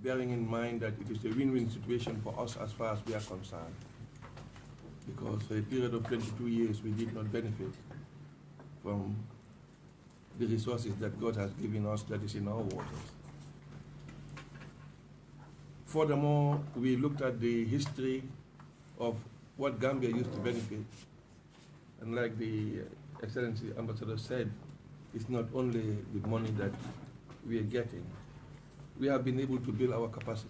bearing in mind that it is a win-win situation for us as far as we are concerned, because for a period of 22 years we did not benefit from the resources that God has given us that is in our waters. Furthermore, we looked at the history of what Gambia used to benefit, and like the Excellency Ambassador said, it's not only the money that we are getting. We have been able to build our capacity.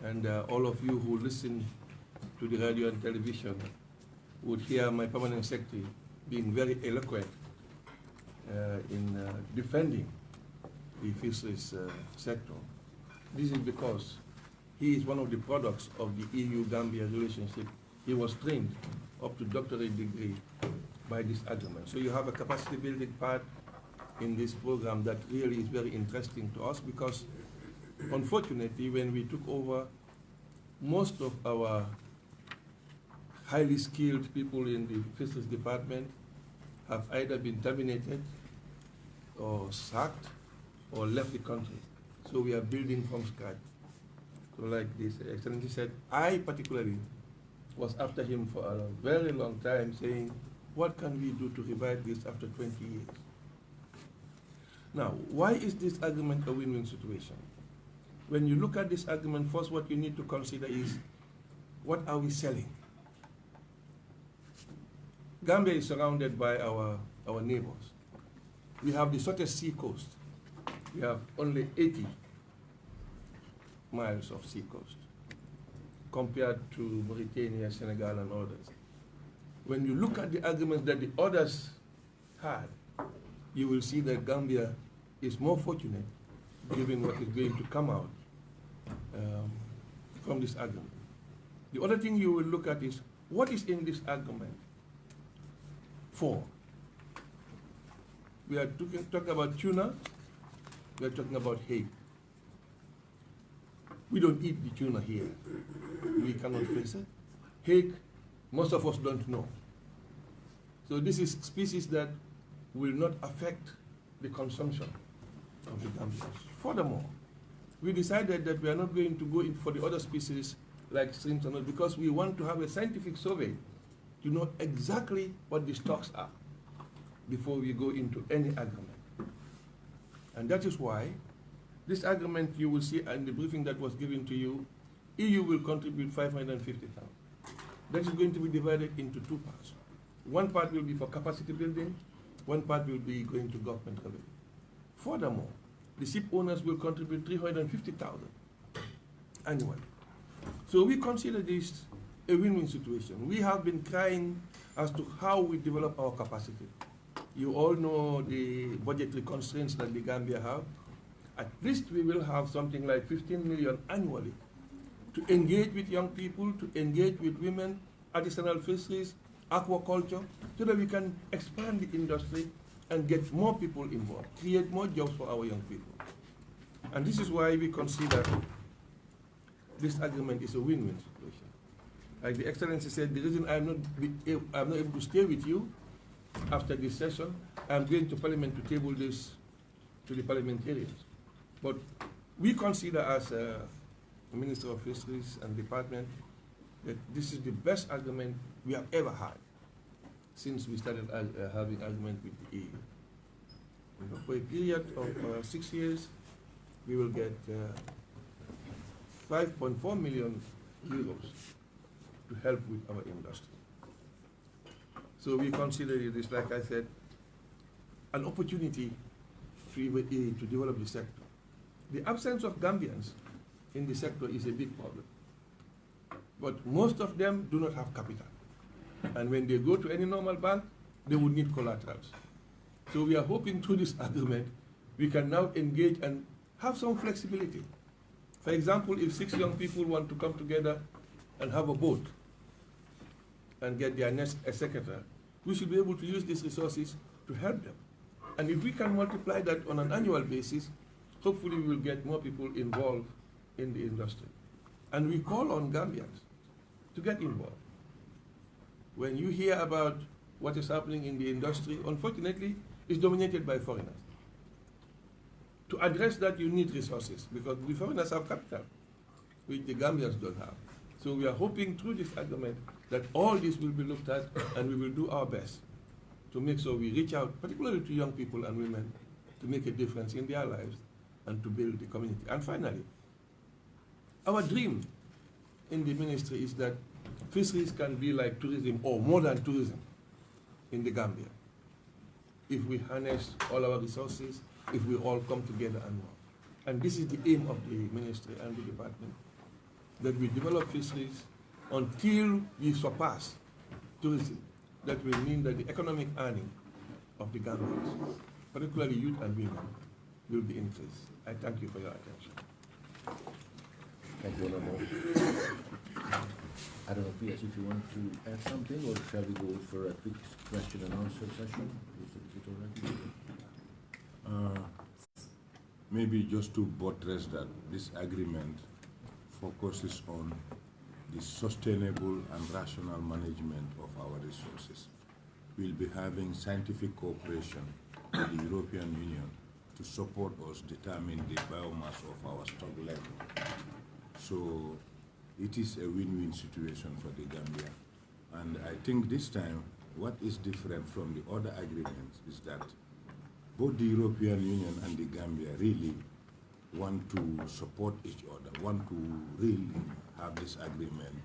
And all of you who listen to the radio and television would hear my permanent secretary being very eloquent in defending the fisheries sector. This is because he is one of the products of the EU-Gambia relationship. He was trained up to doctorate degree by this agreement. So you have a capacity building part in this program that really is very interesting to us, because unfortunately when we took over, most of our highly skilled people in the fisheries department have either been terminated or sacked or left the country. So we are building from scratch. So like this Excellency said, I particularly was after him for a very long time, saying, what can we do to revive this after 20 years? Now, why is this agreement a win-win situation? When you look at this agreement, first what you need to consider is, what are we selling? Gambia is surrounded by our neighbors. We have the shortest sea coast. We have only 80 miles of sea coast compared to Mauritania, Senegal, and others. When you look at the agreements that the others had, you will see that Gambia is more fortunate given what is going to come out from this agreement. The other thing you will look at is, what is in this agreement for? We are talking about tuna, we are talking about hake. We don't eat the tuna here. We cannot face it. Hake, most of us don't know. So this is species that will not affect the consumption of the Gambians. Furthermore, we decided that we are not going to go in for the other species like shrimps and all, because we want to have a scientific survey to know exactly what the stocks are before we go into any agreement. And that is why this agreement, you will see in the briefing that was given to you, EU will contribute 550,000. That is going to be divided into two parts. One part will be for capacity building, one part will be going to government revenue. Furthermore, the ship owners will contribute 350,000 annually. So we consider this a win-win situation. We have been crying as to how we develop our capacity. You all know the budgetary constraints that the Gambia have. At least we will have something like 15 million annually to engage with young people, to engage with women, artisanal fisheries, aquaculture, so that we can expand the industry and get more people involved, create more jobs for our young people. And this is why we consider this agreement is a win-win situation. Like the Excellency said, the reason I'm not able to stay with you after this session, I'm going to Parliament to table this to the parliamentarians. But we consider as a Minister of Fisheries and Department that this is the best agreement we have ever had since we started having agreement with the EU. For a period of 6 years, we will get 5.4 million euros to help with our industry. So we consider this, like I said, an opportunity to develop the sector. The absence of Gambians in the sector is a big problem. But most of them do not have capital. And when they go to any normal bank, they would need collaterals. So we are hoping through this agreement, we can now engage and have some flexibility. For example, if 6 young people want to come together and have a boat and get their next executor, we should be able to use these resources to help them. And if we can multiply that on an annual basis, hopefully we will get more people involved in the industry. And we call on Gambians to get involved. When you hear about what is happening in the industry, unfortunately, it's dominated by foreigners. To address that, you need resources, because the foreigners have capital, which the Gambians don't have. So we are hoping through this agreement that all this will be looked at, and we will do our best to make sure we reach out, particularly to young people and women, to make a difference in their lives and to build the community. And finally, our dream in the ministry is that fisheries can be like tourism, or more than tourism, in the Gambia. If we harness all our resources, if we all come together and work. And this is the aim of the ministry and the department, that we develop fisheries until we surpass tourism. That will mean that the economic earning of the Gambians, particularly youth and women, will be increased. I thank you for your attention. Thank you, Honorable. I don't know, P.S., if you want to add something, or shall we go for a quick question and answer session? Is it all right? Maybe just to buttress that, this agreement focuses on the sustainable and rational management of our resources. We'll be having scientific cooperation with the European Union to support us determine the biomass of our stock level. So it is a win-win situation for the Gambia. And I think this time, what is different from the other agreements is that both the European Union and the Gambia really want to support each other, want to really have this agreement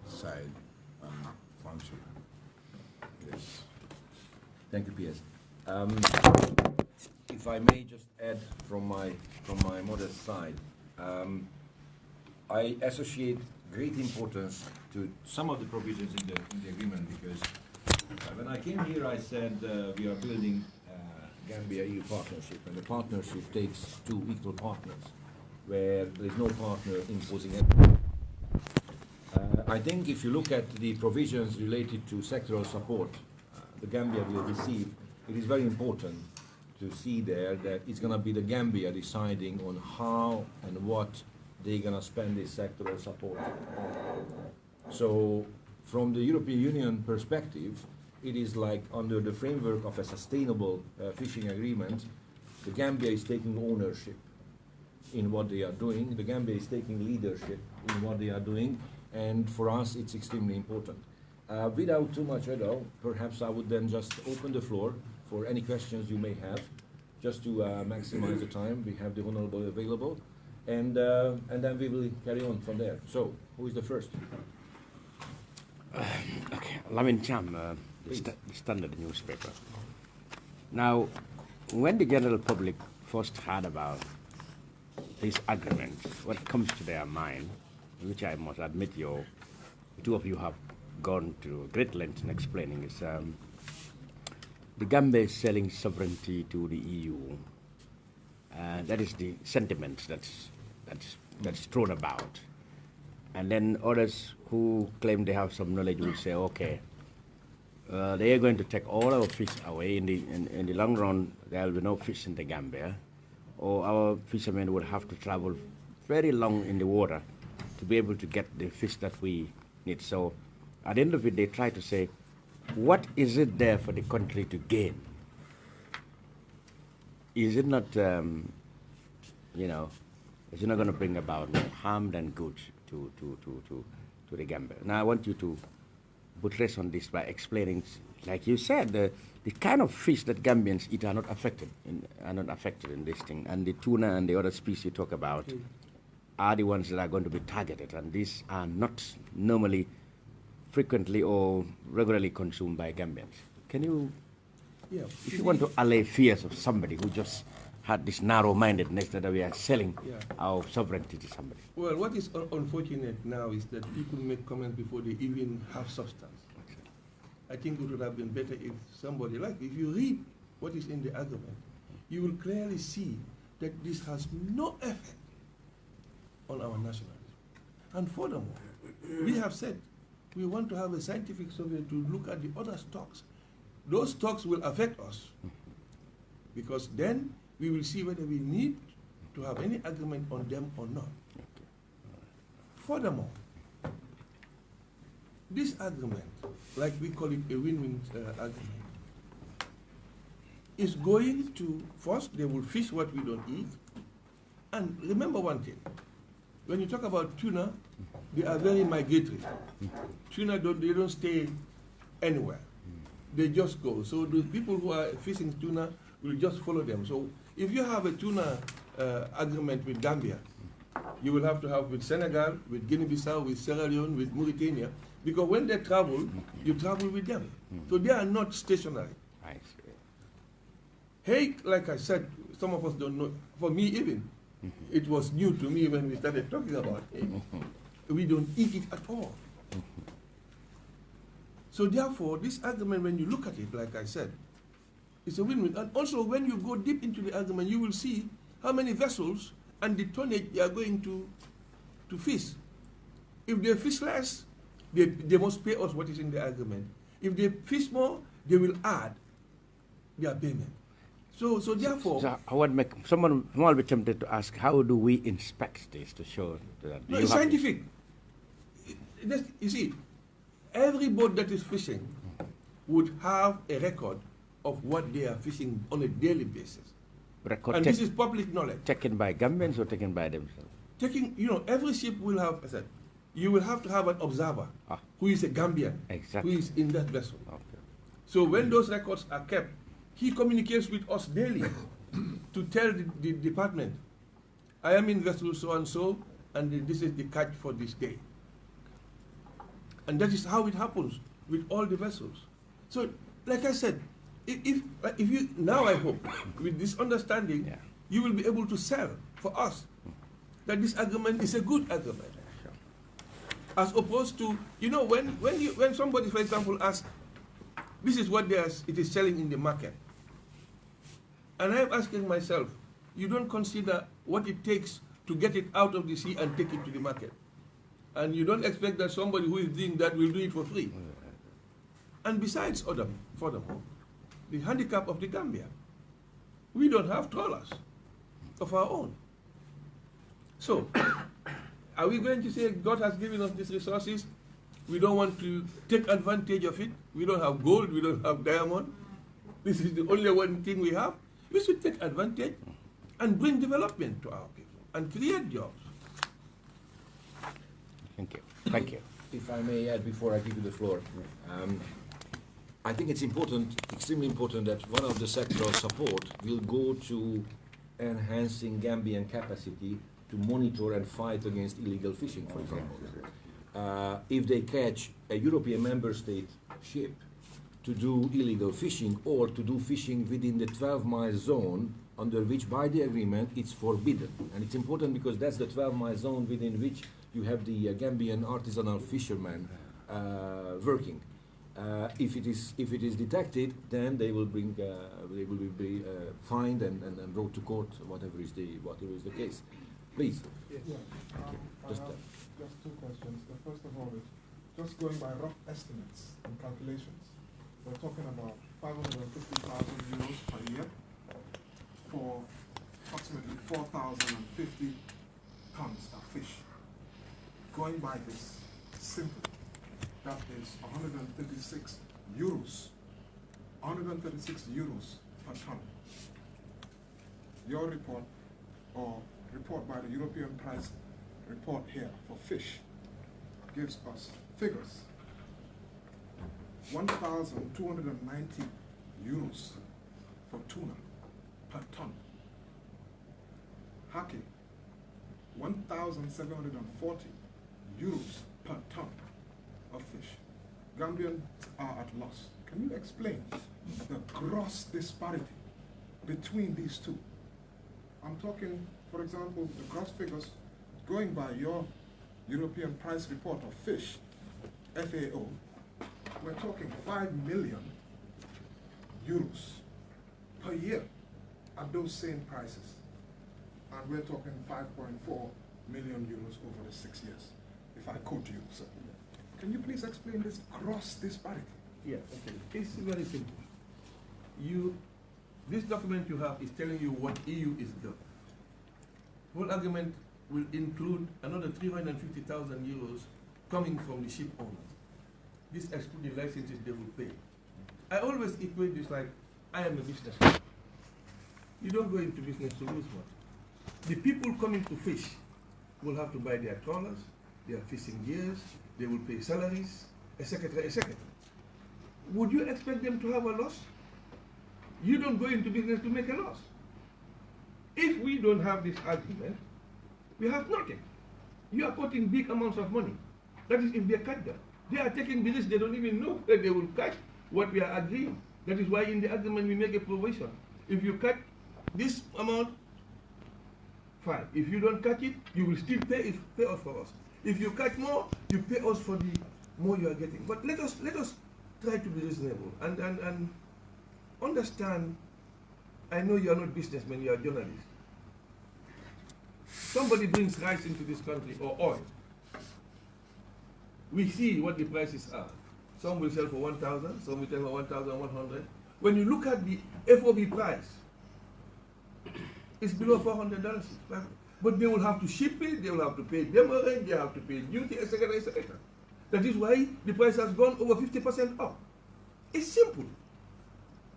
signed and functional. Yes. Thank you, P.S. If I may just add from my modest side, I associate great importance to some of the provisions in the agreement, because when I came here, I said we are building Gambia-EU partnership, and the partnership takes two equal partners, where there is no partner imposing anything. I think if you look at the provisions related to sectoral support the Gambia will receive, it is very important to see there that it's going to be the Gambia deciding on how and what they're going to spend this sectoral support on. So from the European Union perspective, it is like under the framework of a sustainable fishing agreement, the Gambia is taking ownership in what they are doing. The Gambia is taking leadership in what they are doing, and for us it's extremely important. Without too much ado, perhaps I would then just open the floor for any questions you may have, just to maximize the time. We have the Honorable available, and then we will carry on from there. So, who is the first? Okay, Lamin Cham, the Standard newspaper. Now, when the general public first heard about this agreement, what comes to their mind, which I must admit the two of you have gone to great lengths in explaining, is the Gambia is selling sovereignty to the EU. That is the sentiment that's thrown about. And then others who claim they have some knowledge will say, okay, they are going to take all our fish away. In the long run, there will be no fish in the Gambia, or our fishermen would have to travel very long in the water to be able to get the fish that we need. So at the end of it, they try to say, what is it there for the country to gain? Is it not, is it not going to bring about more harm than good to the Gambia? Now I want you to buttress on this by explaining, like you said, the kind of fish that Gambians eat are not affected in this thing, and the tuna and the other species you talk about are the ones that are going to be targeted, and these are not normally, frequently or regularly consumed by Gambians. Can you, if you want to allay fears of somebody who just had this narrow-mindedness that we are selling our sovereignty to somebody? Well, what is unfortunate now is that people make comments before they even have substance. Okay. I think it would have been better if somebody, like if you read what is in the agreement, you will clearly see that this has no effect on our nationalism. And furthermore, we have said we want to have a scientific survey to look at the other stocks. Those stocks will affect us, because then we will see whether we need to have any agreement on them or not. Okay. Furthermore, this agreement, like we call it a win-win agreement, is going to, first, they will fish what we don't eat, And remember one thing, when you talk about tuna, they are very migratory. Tuna, they don't stay anywhere. They just go. So the people who are fishing tuna will just follow them. So if you have a tuna agreement with Gambia, you will have to have with Senegal, with Guinea-Bissau, with Sierra Leone, with Mauritania, because when they travel, you travel with them. So they are not stationary. I see. Hake, like I said, some of us don't know. For me even, it was new to me when we started talking about hake. We don't eat it at all. So therefore, this agreement, when you look at it, like I said, it's a win-win. And also, when you go deep into the agreement, you will see how many vessels and the tonnage they are going to fish. If they fish less, they must pay us what is in the agreement. If they fish more, they will add their payment. So therefore... So someone will be tempted to ask, how do we inspect this to show that... No, it's scientific. You see, every boat that is fishing would have a record of what they are fishing on a daily basis. And this is public knowledge. Taken by Gambians or taken by themselves? Every ship will have, I said, you will have to have an observer who is a Gambian, who is in that vessel. Okay. So when those records are kept, he communicates with us daily to tell the department, I am in vessel so-and-so, and this is the catch for this day. And that is how it happens with all the vessels. So, like I said, if you, now I hope, with this understanding, you will be able to sell for us that this agreement is a good agreement. As opposed to, when somebody, for example, asks, this is what it is selling in the market. And I'm asking myself, you don't consider what it takes to get it out of the sea and take it to the market. And you don't expect that somebody who is doing that will do it for free. And besides, furthermore, the handicap of the Gambia, we don't have trawlers of our own. So, are we going to say God has given us these resources, we don't want to take advantage of it, we don't have gold, we don't have diamond, this is the only one thing we have? We should take advantage and bring development to our people and create jobs. Thank you. Thank you. If I may add before I give you the floor, I think it's important, extremely important, that one of the sectoral support will go to enhancing Gambian capacity to monitor and fight against illegal fishing, for example. If they catch a European member state ship to do illegal fishing or to do fishing within the 12-mile zone under which, by the agreement, it's forbidden. And it's important because that's the 12-mile zone within which you have the Gambian artisanal fishermen working. If it is detected, then they will be fined and brought to court, whatever is the case. Please. Yes. Just two questions. The first of all is just going by rough estimates and calculations. We're talking about 550,000 euros per year for approximately 4,050 tons of fish. Going by this simply, that is 136 euros. 136 euros per ton. Your report, or report by the European price report here for fish, gives us figures. 1,290 euros for tuna per ton. Hake, 1,740 euros per ton of fish. Gambians are at loss. Can you explain the gross disparity between these two? I'm talking, for example, the gross figures going by your European price report of fish, FAO, we're talking 5 million euros per year at those same prices. And we're talking 5.4 million euros over the 6 years, if I quote you, sir. Can you please explain this gross disparity? Yes, okay. It's very simple. This document you have is telling you what EU is doing. Whole agreement will include another 350,000 euros coming from the ship owners. This excludes the licenses they will pay. I always equate this like, I am a businessman. You don't go into business to lose money. The people coming to fish will have to buy their trawlers, their fishing gears, they will pay salaries, etc., etc. Would you expect them to have a loss? You don't go into business to make a loss. If we don't have this agreement, we have nothing. You are putting big amounts of money. That is if they catch them. They are taking business, they don't even know that they will catch what we are agreeing. That is why in the agreement we make a provision. If you catch this amount, fine. If you don't catch it, you will still pay us for us. If you catch more, you pay us for the more you are getting. But let us try to be reasonable and understand. I know you are not businessmen, you are journalists. Somebody brings rice into this country or oil. We see what the prices are. Some will sell for 1,000, some will sell for 1,100. When you look at the FOB price, it's below $400. But they will have to ship it, they will have to pay demurrage, they have to pay duty, etc., etc. That is why the price has gone over 50% up. It's simple.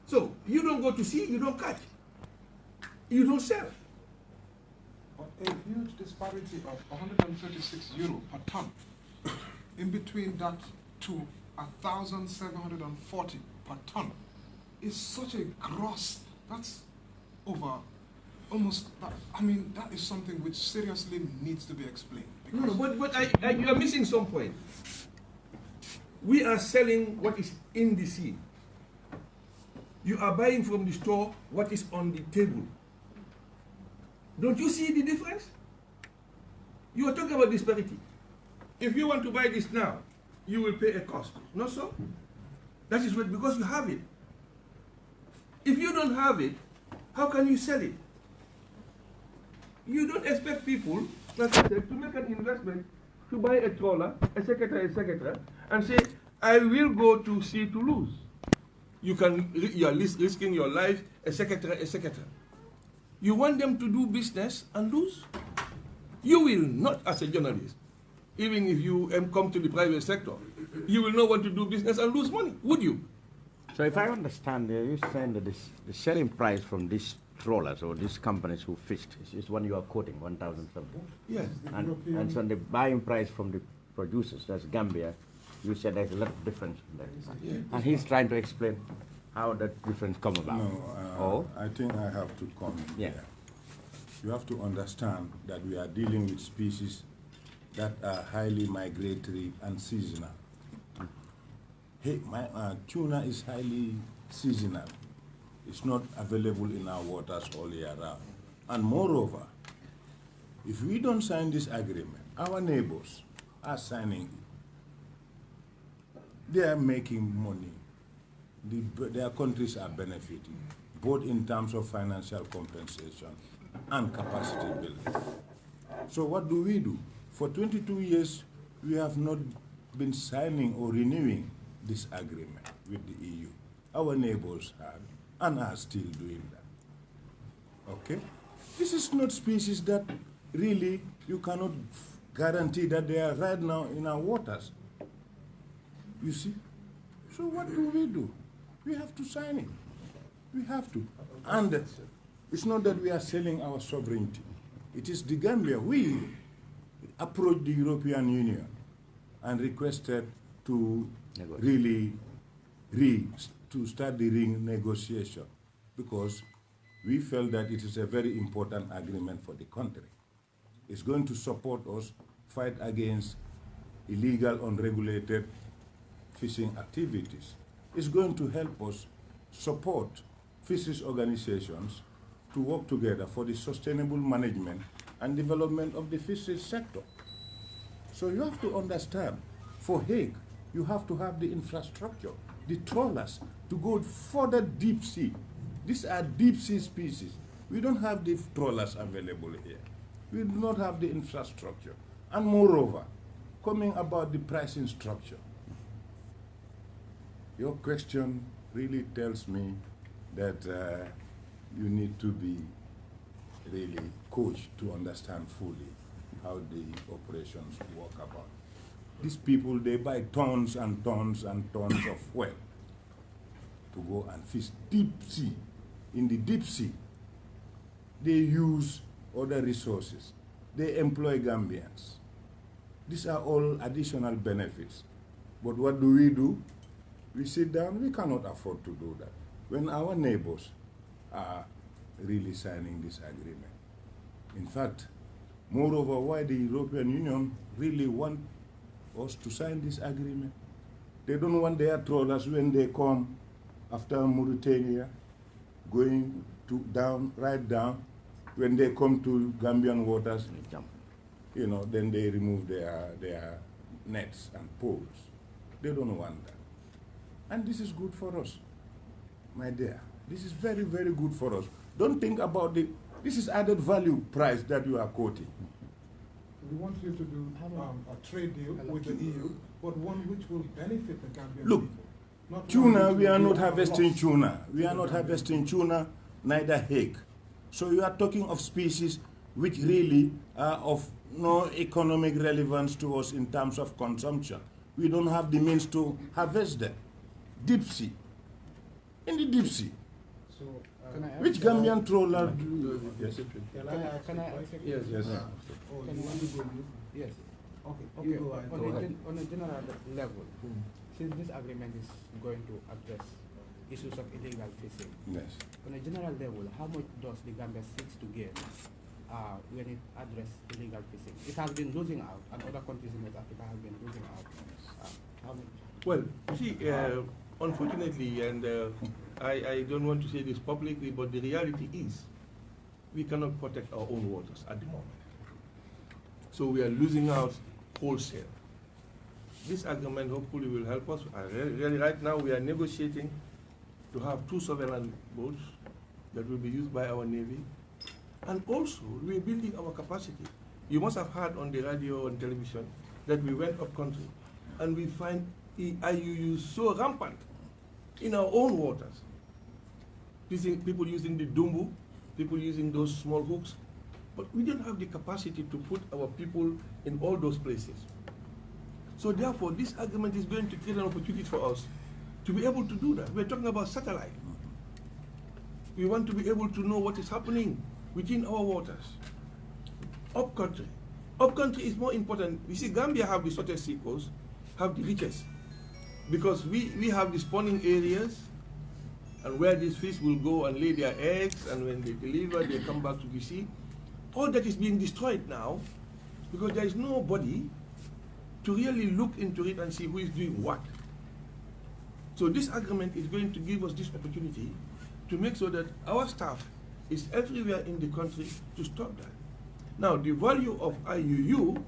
So, you don't go to sea, you don't catch. You don't sell. A huge disparity of 136 euro per ton. In between that to 1,740 per ton is such a gross, that's over almost, I mean, that is something which seriously needs to be explained. No, but you are missing some point. We are selling what is in the sea. You are buying from the store what is on the table. Don't you see the difference? You are talking about disparity. If you want to buy this now, you will pay a cost. Not so? That is what, because you have it. If you don't have it, how can you sell it? You don't expect people, like I said, to make an investment, to buy a trawler, etc., and say, I will go to sea to lose. You are risking your life, etc., etc. You want them to do business and lose? You will not, as a journalist, even if you come to the private sector, you will not want to do business and lose money, would you? So if I understand, you're saying that the selling price from these trawlers or these companies who fished is one you are quoting, 1,000 something. Yes. And so the buying price from the producers, that's Gambia, you said there's a lot of difference there. Yeah. And he's trying to explain how that difference come about. No, I think I have to comment there. You have to understand that we are dealing with species that are highly migratory and seasonal. Hey, tuna is highly seasonal. It's not available in our waters all year round. And moreover, if we don't sign this agreement, our neighbors are signing it. They are making money. Their countries are benefiting, both in terms of financial compensation and capacity building. So what do? For 22 years, we have not been signing or renewing this agreement with the EU. Our neighbors have and are still doing that. Okay? This is not species that really you cannot guarantee that they are right now in our waters. You see? So what do? We have to sign it. We have to. And it's not that we are selling our sovereignty. It is the Gambia. We approached the European Union and requested to really to start the renegotiation because we felt that it is a very important agreement for the country. It's going to support us fight against illegal, unregulated fishing activities. It's going to help us support fisheries organizations to work together for the sustainable management and development of the fisheries sector. So you have to understand, for Hague, you have to have the infrastructure, the trawlers, to go further deep sea. These are deep sea species. We don't have the trawlers available here. We do not have the infrastructure. And moreover, coming about the pricing structure, your question really tells me that you need to be really coached to understand fully how the operations work about. These people, they buy tons and tons and tons of oil to go and fish deep sea. In the deep sea, they use other resources. They employ Gambians. These are all additional benefits. But what do? We sit down, we cannot afford to do that. When our neighbors are really signing this agreement. In fact, moreover, why the European Union really want us to sign this agreement? They don't want their trawlers when they come after Mauritania, going right down, when they come to Gambian waters, you know, then they remove their nets and poles. They don't want that. And this is good for us, my dear. This is very, very good for us. Don't think about this is added value price that you are quoting. We want you to do a trade deal with the EU, but one which will benefit the Gambian Look, people. Not tuna, we are not harvesting tuna. We are not harvesting tuna, neither hake. So you are talking of species which really are of no economic relevance to us in terms of consumption. We don't have the means to harvest them. Deep sea. In the deep sea. So, Which Gambian trawler? yes. Can I ask a Yes, yes. Yes. Okay. On a general level, since this agreement is going to address issues of illegal fishing, Yes. on a general level, how much does the Gambia seeks to gain when it addresses illegal fishing? It has been losing out, and other countries in West Africa have been losing out. How much? Well, see, unfortunately, and I don't want to say this publicly, but the reality is we cannot protect our own waters at the moment. So we are losing out wholesale. This agreement hopefully will help us. Really, right now we are negotiating to have 2 surveillance boats that will be used by our Navy. And also, we are building our capacity. You must have heard on the radio and television that we went up country and we find the IUU so rampant in our own waters. People using the dumbu, people using those small hooks, but we don't have the capacity to put our people in all those places. So therefore, this agreement is going to create an opportunity for us to be able to do that. We're talking about satellite. We want to be able to know what is happening within our waters. Upcountry. Upcountry is more important. You see, Gambia have the shortest sea coast, have the richest, because we have the spawning areas and where these fish will go and lay their eggs, and when they deliver, they come back to the sea. All that is being destroyed now because there is nobody to really look into it and see who is doing what. So this agreement is going to give us this opportunity to make sure that our staff is everywhere in the country to stop that. Now, the value of IUU,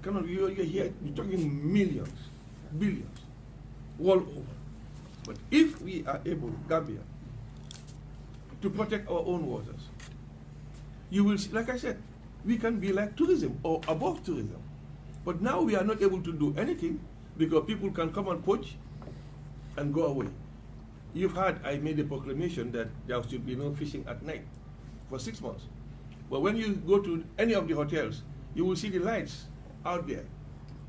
you're here, you're talking millions, billions, all over. But if we are able, Gambia, to protect our own waters, you will see, like I said, we can be like tourism or above tourism. But now we are not able to do anything because people can come and poach and go away. You've heard I made a proclamation that there should be no fishing at night for 6 months. But when you go to any of the hotels, you will see the lights out there.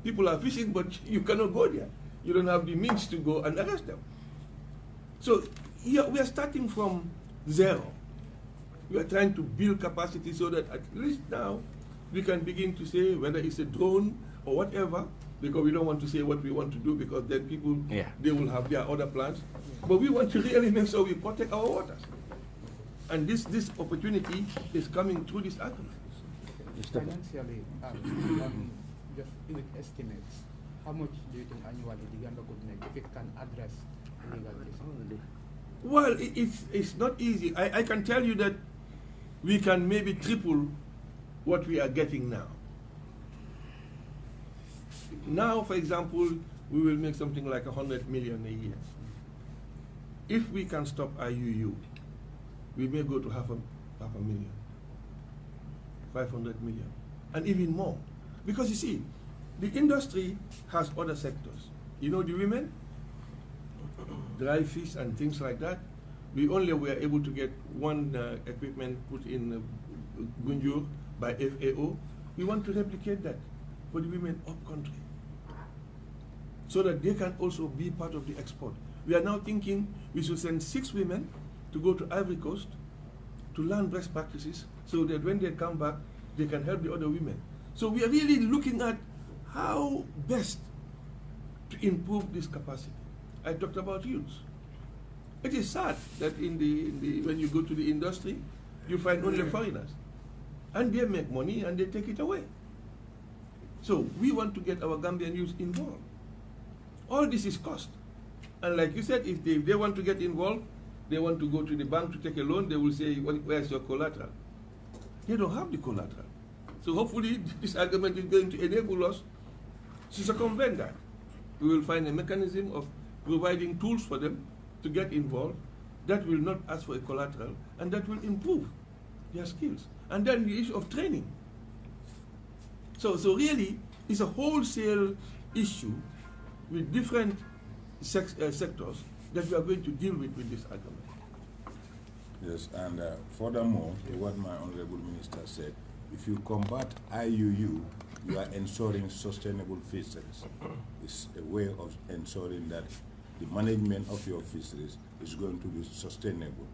People are fishing, but you cannot go there. You don't have the means to go and arrest them. So we are starting from zero. We are trying to build capacity so that at least now we can begin to say whether it's a drone or whatever, because we don't want to say what we want to do because then people, they will have their other plans. But we want to really make sure we protect our waters. And this opportunity is coming through this agreement. Financially, just with estimates, how much do you think annually the Gambia could make if it can address illegal fishing? Well, it's not easy. I can tell you that we can maybe triple what we are getting now. Now, for example, we will make something like 100 million a year. If we can stop IUU, we may go to half a million, 500 million, and even more. Because you see, the industry has other sectors. You know, the women, dry fish and things like that. We only were able to get one equipment put in Gunjur by FAO. We want to replicate that for the women up country, so that they can also be part of the export. We are now thinking we should send 6 women to go to Ivory Coast to learn best practices so that when they come back, they can help the other women. So we are really looking at how best to improve this capacity. I talked about youth. It is sad that when you go to the industry, you find only foreigners. And they make money and they take it away. So we want to get our Gambian youth involved. All this is cost. And like you said, if they want to get involved, they want to go to the bank to take a loan, they will say, where's your collateral? They don't have the collateral. So hopefully this argument is going to enable us to circumvent that. We will find a mechanism of providing tools for them to get involved that will not ask for a collateral and that will improve their skills. And then the issue of training. So really, it's a wholesale issue with different sectors that we are going to deal with this argument. Yes, and furthermore, to what my honorable minister said, if you combat IUU, you are ensuring sustainable fisheries. It's a way of ensuring that the management of your fisheries is going to be sustainable.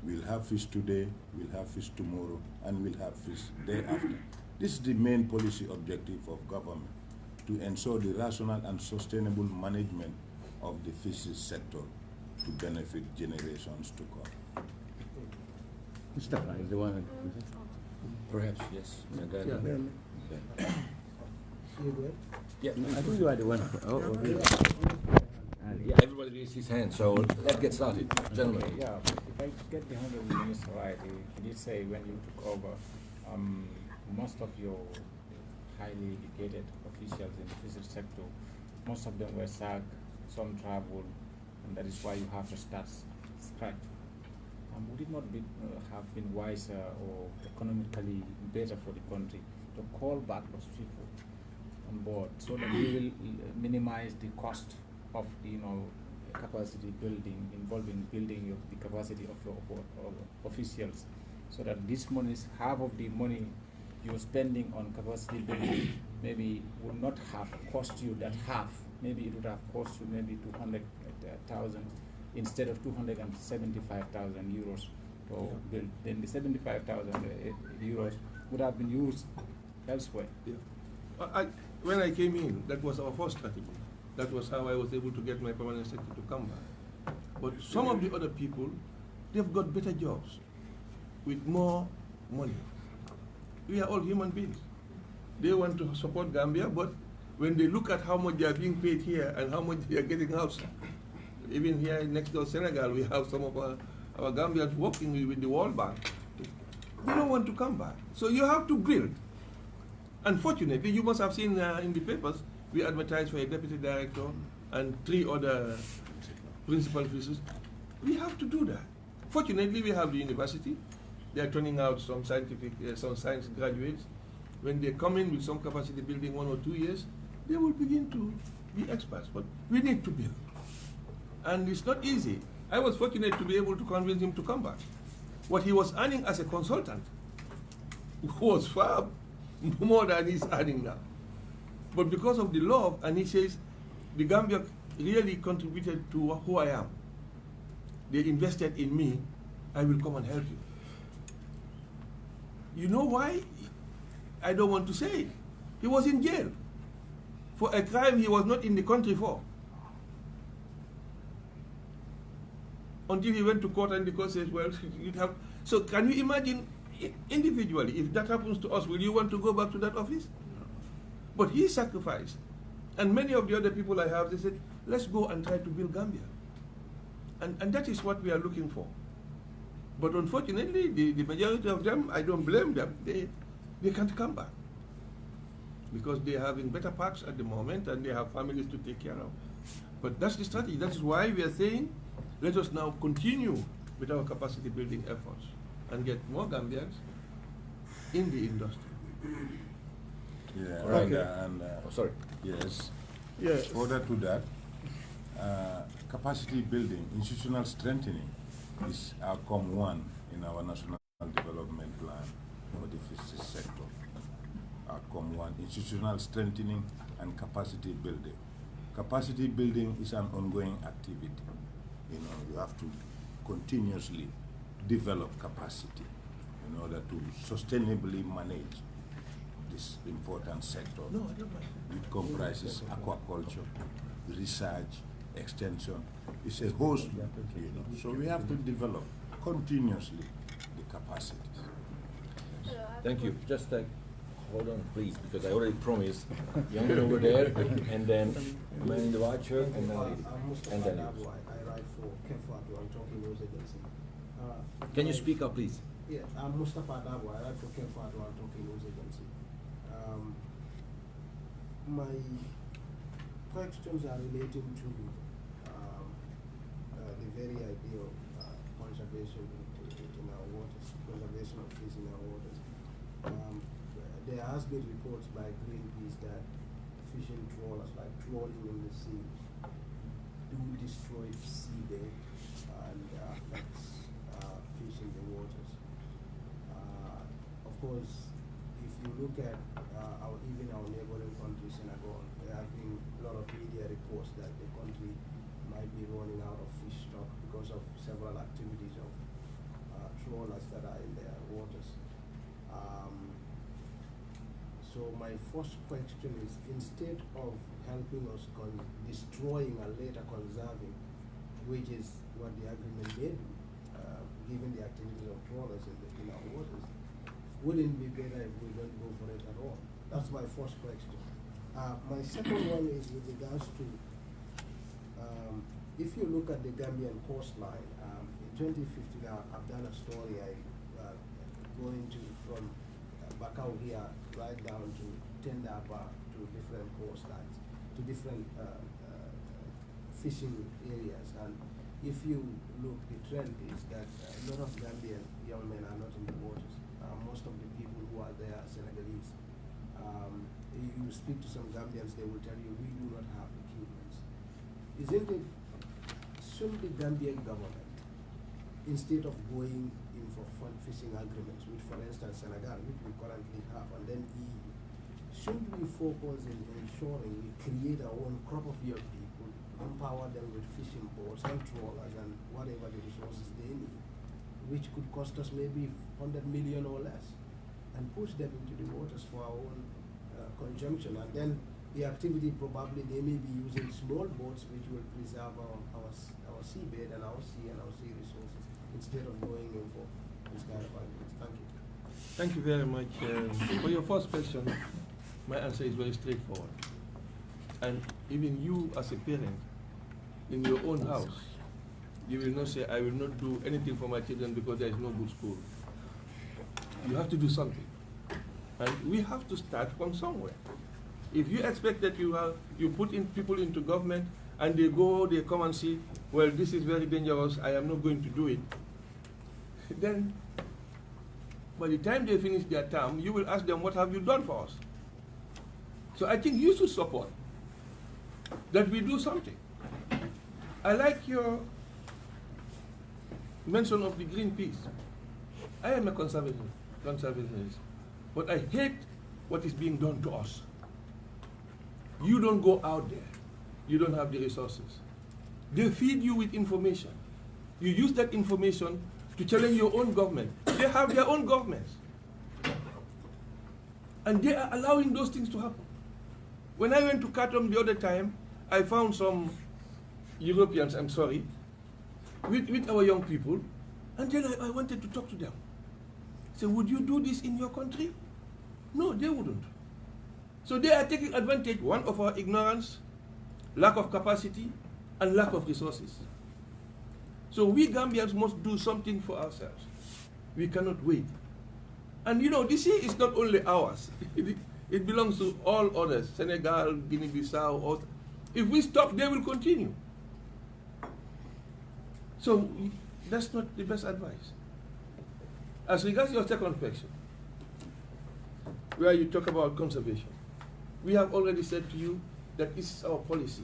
We'll have fish today, we'll have fish tomorrow, and we'll have fish day after. This is the main policy objective of government, to ensure the rational and sustainable management of the fisheries sector to benefit generations to come. Mustafa is the one. Perhaps, yes. Yeah, I think you are the one. Yeah, everybody raised his hand, so let's get started. Gentlemen. Yeah, if I get the Honorable Minister right, he did say when you took over, most of your highly educated officials in the fisheries sector, most of them were sacked, some traveled, and that is why you have to start scratch. Would it not have been wiser or economically better for the country to call back those people on board so that we will minimize the cost of capacity building, involving building the capacity of your officials, so that this money, half of the money you're spending on capacity building, maybe would not have cost you that half. Maybe it would have cost you maybe 200,000 instead of 275,000 euros to build. Then the 75,000 euros would have been used elsewhere. Yeah. When I came in, that was our first strategy. That was how I was able to get my permanent secretary to come back. But some of the other people, they've got better jobs with more money. We are all human beings. They want to support Gambia, but when they look at how much they are being paid here and how much they are getting outside, even here next door Senegal, we have some of our Gambians working with the World Bank. They don't want to come back. So you have to build. Unfortunately, you must have seen in the papers, we advertised for a deputy director and 3 other principal officers. We have to do that. Fortunately, we have the university. They are turning out some science graduates. When they come in with some capacity building 1 or 2 years, they will begin to be experts. But we need to build. And it's not easy. I was fortunate to be able to convince him to come back. What he was earning as a consultant was far more than he's earning now. But because of the love, and he says, the Gambia really contributed to who I am. They invested in me, I will come and help you. You know why? I don't want to say it. He was in jail for a crime he was not in the country for. Until he went to court and the court says, well, you'd have. So can you imagine individually, if that happens to us, will you want to go back to that office? But he sacrificed. And many of the other people I have, they said, let's go and try to build Gambia. And that is what we are looking for. But unfortunately, the majority of them, I don't blame them, they can't come back. Because they are having better parks at the moment and they have families to take care of. But that's the strategy. That is why we are saying, let us now continue with our capacity building efforts and get more Gambians in the industry. Yeah, right. Sorry. Yes. Yes. Further to that, capacity building, institutional strengthening is outcome 1 in our national development plan for the fisheries sector. Outcome 1, institutional strengthening and capacity building. Capacity building is an ongoing activity. You have to continuously develop capacity. in order to sustainably manage this important sector, No, I don't mind. which comprises aquaculture, research, extension. It's a host, so we have to develop continuously the capacities. Thank you. Just hold on, please, because I already promised. Young man over there, and then man in the white shirt, and then I write for Kefatu. I'm talking news agency. Can you speak up, please? Yeah, I'm Mustafa Dabo. I write for Kefatu. I'm talking news agency. My questions are relating to the very idea of conservation in our waters, conservation of fish in our waters. There has been reports by Greenpeace that fishing trawlers, like trawling in the sea, do destroy seabed and affects fish in the waters. Of course, if you look at even our neighboring country, Senegal, there have been a lot of media reports that the country might be running out of fish stock because of several activities of trawlers that are in their waters. So my first question is, instead of helping us destroying and later conserving, which is what the agreement did, given the activities of trawlers in our waters, wouldn't it be better if we don't go for it at all? That's my first question. My second one is with regards to, if you look at the Gambian coastline, in 2015, I've done a story, going from Bakau here right down to Tendaba, to different coastlines, to different fishing areas. And if you look, the trend is that a lot of Gambian young men are not in the waters. Most of the people who are there are Senegalese. You speak to some Gambians, they will tell you, we do not have equipment. Shouldn't the Gambian government, instead of going in for fishing agreements, which for instance Senegal, which we currently have, and then EU, shouldn't we focus in ensuring we create our own crop of young people, empower them with fishing boats and trawlers and whatever the resources they need, which could cost us maybe 100 million or less, and push them into the waters for our own consumption, and then the activity probably they may be using small boats which will preserve our seabed and our sea resources, instead of going in for this kind of arguments. Thank you. Thank you very much. For your first question, my answer is very straightforward. And even you as a parent, in your own house, you will not say, I will not do anything for my children because there is no good school. You have to do something. And we have to start from somewhere. If you expect that you put in people into government and they come and see, well, this is very dangerous, I am not going to do it, then by the time they finish their term, you will ask them, what have you done for us? So I think you should support that we do something. I like your mention of the Greenpeace. I am a conservationist, but I hate what is being done to us. You don't go out there. You don't have the resources. They feed you with information. You use that information to challenge your own government. They have their own governments. And they are allowing those things to happen. When I went to Khartoum the other time, I found some Europeans, I'm sorry, with our young people, and then I wanted to talk to them. So would you do this in your country? No, they wouldn't. So they are taking advantage, one, of our ignorance, lack of capacity, and lack of resources. So we Gambians must do something for ourselves. We cannot wait. And you know, this sea is not only ours. It belongs to all others, Senegal, Guinea-Bissau. If we stop, they will continue. So that's not the best advice. As regards your second question, where you talk about conservation, we have already said to you that this is our policy.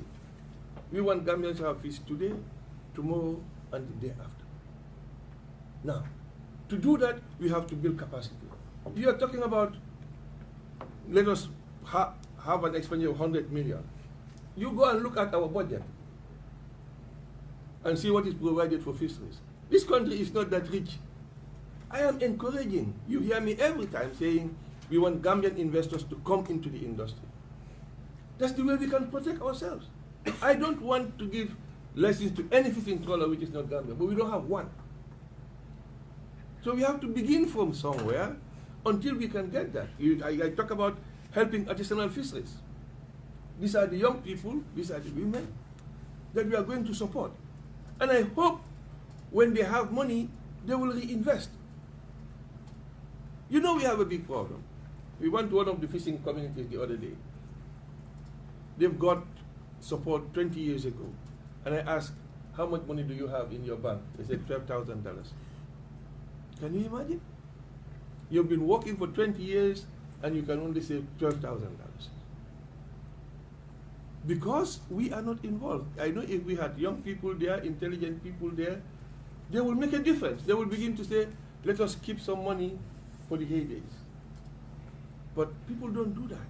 We want Gambians to have fish today, tomorrow, and the day after. Now, to do that, we have to build capacity. You are talking about, let us have an expenditure of 100 million. You go and look at our budget and see what is provided for fisheries. This country is not that rich. I am encouraging, you hear me every time saying we want Gambian investors to come into the industry. That's the way we can protect ourselves. I don't want to give license to any fishing trawler which is not Gambia, but we don't have one. So we have to begin from somewhere until we can get that. I talk about helping artisanal fisheries. These are the young people, these are the women that we are going to support. And I hope when they have money, they will reinvest. You know we have a big problem. We went to one of the fishing communities the other day. They've got support 20 years ago. And I asked, how much money do you have in your bank? They said $12,000. Can you imagine? You've been working for 20 years and you can only save $12,000. Because we are not involved. I know if we had young people there, intelligent people there, they will make a difference. They will begin to say, let us keep some money for the heydays. But people don't do that.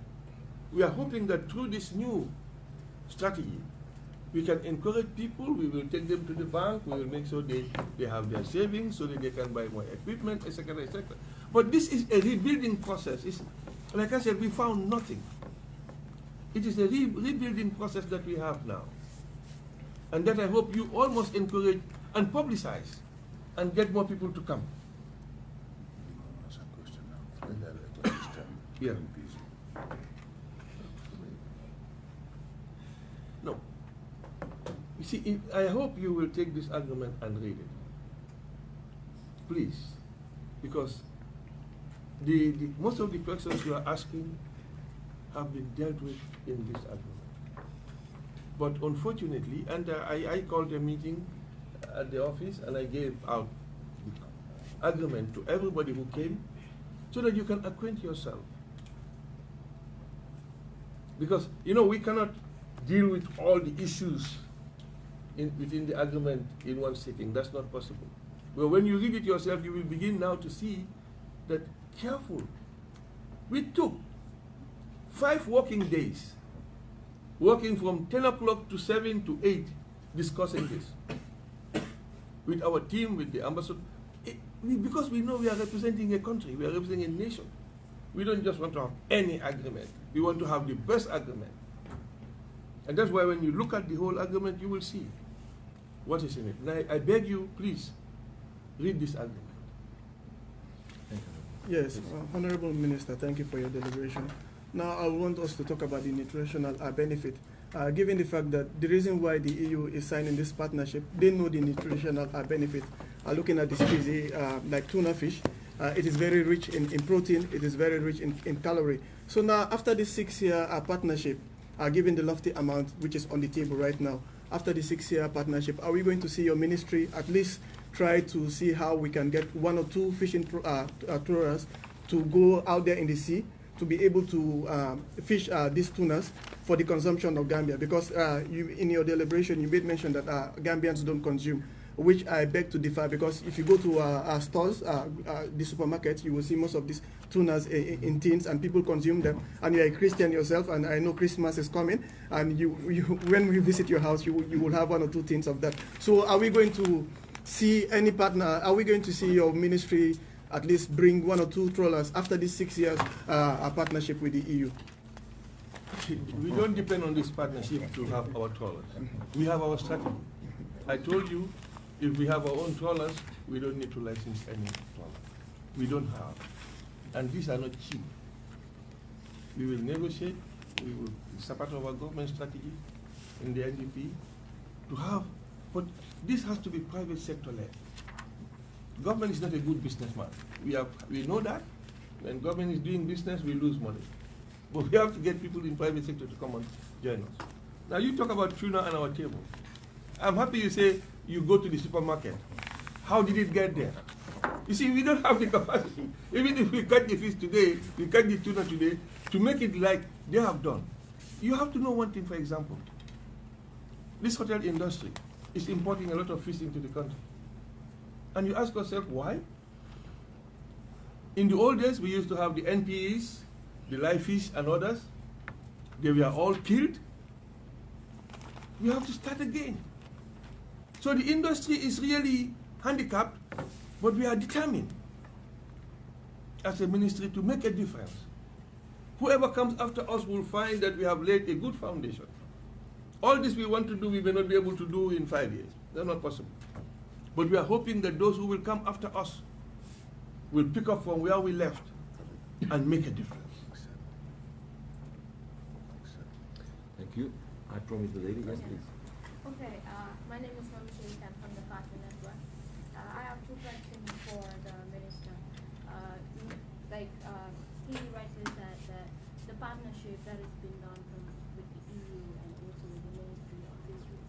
We are hoping that through this new strategy, we can encourage people, we will take them to the bank, we will make sure they have their savings so that they can buy more equipment, etc., etc. But this is a rebuilding process. It's, like I said, we found nothing. It is a rebuilding process that we have now. And that I hope you almost encourage and publicize and get more people to come. Yeah. No. You see, I hope you will take this argument and read it. Please. Because most of the questions you are asking have been dealt with in this argument. But unfortunately, and I called a meeting at the office and I gave out the argument to everybody who came so that you can acquaint yourself. Because, you know, we cannot deal with all the issues within the argument in one sitting. That's not possible. Well, when you read it yourself, you will begin now to see that careful. We took 5 working days, working from 10 o'clock to 7 to 8, discussing this with our team, with the ambassador. Because we know we are representing a country, we are representing a nation. We don't just want to have any agreement. We want to have the best agreement. And that's why when you look at the whole agreement, you will see what is in it. And I beg you, please, read this agreement. Yes, Honorable Minister, thank you for your deliberation. Now I want us to talk about the nutritional benefit. Given the fact that the reason why the EU is signing this partnership, they know the nutritional benefit. Looking at the species like tuna fish, it is very rich in protein, it is very rich in calorie. So now after this 6-year partnership, given the lofty amount which is on the table right now, after the 6-year partnership, are we going to see your ministry at least try to see how we can get 1 or 2 fishing trawlers to go out there in the sea to be able to fish these tunas for the consumption of Gambia? Because in your deliberation, you made mention that Gambians don't consume, which I beg to differ, because if you go to our stores, the supermarkets, you will see most of these tunas in tins, and people consume them. And you're a Christian yourself, and I know Christmas is coming, and when we visit your house, you will have 1 or 2 tins of that. So are we going to see any partner, are we going to see your ministry at least bring 1 or 2 trawlers after this 6 years partnership with the EU? We don't depend on this partnership to have our trawlers. We have our strategy. I told you, if we have our own trawlers, we don't need to license any trawler. We don't have. And these are not cheap. We will negotiate. It's a part of our government strategy in the NDP to have, but this has to be private sector led. Government is not a good businessman. We know that. When government is doing business, we lose money. But we have to get people in private sector to come and join us. Now you talk about tuna on our table. I'm happy you say you go to the supermarket. How did it get there? You see, we don't have the capacity. Even if we catch the fish today, we catch the tuna today, to make it like they have done. You have to know one thing, for example. This hotel industry is importing a lot of fish into the country. And you ask yourself, why? In the old days, we used to have the NPEs, the live fish and others. They were all killed. We have to start again. So the industry is really handicapped, but we are determined as a ministry to make a difference. Whoever comes after us will find that we have laid a good foundation. All this we want to do, we may not be able to do in 5 years. That's not possible. But we are hoping that those who will come after us will pick up from where we left and make a difference. Thank you. I promise the lady, yes, please. Okay, my name is Mama Shirikan from the Partner Network. I have two questions for the Minister. He rightly said that the partnership that has been done with the EU and also with the Ministry of Fisheries,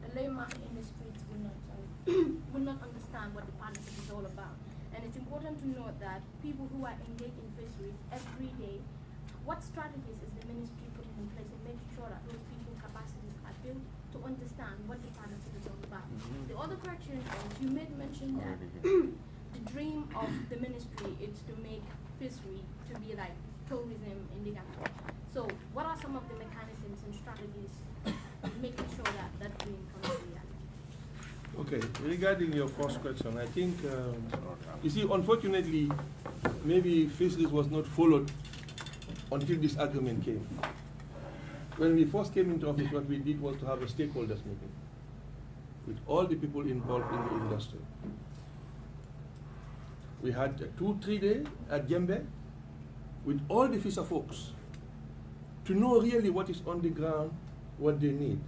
the layman in the streets will not understand what the partnership is all about. And it's important to note that people who are engaged in fisheries every day, what strategies is the ministry putting in place in making sure that those people's capacities are built to understand what the partnership is all about? The other question is, you made mention that the dream of the ministry is to make fishery to be like tourism in the Gambia. So what are some of the mechanisms and strategies making sure that that dream comes to reality? Okay, regarding your first question, I think, you see, unfortunately, maybe fisheries was not followed until this agreement came. When we first came into office, what we did was to have a stakeholders meeting with all the people involved in the industry. We had a 2-3 day at Gambian with all the fisher folks to know really what is on the ground, what they need.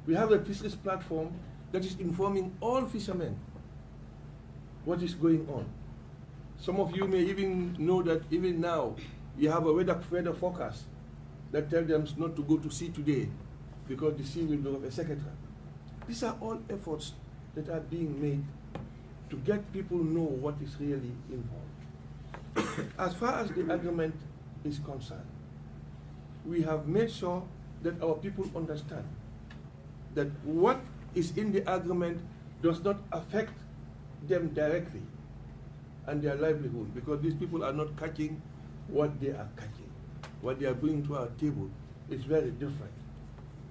We have a fisheries platform that is informing all fishermen what is going on. Some of you may even know that even now you have a weather forecast that tells them not to go to sea today because the sea will be up, etc. These are all efforts that are being made to get people know what is really involved. As far as the agreement is concerned, we have made sure that our people understand that what is in the agreement does not affect them directly and their livelihood, because these people are not catching what they are catching. What they are bringing to our table is very different.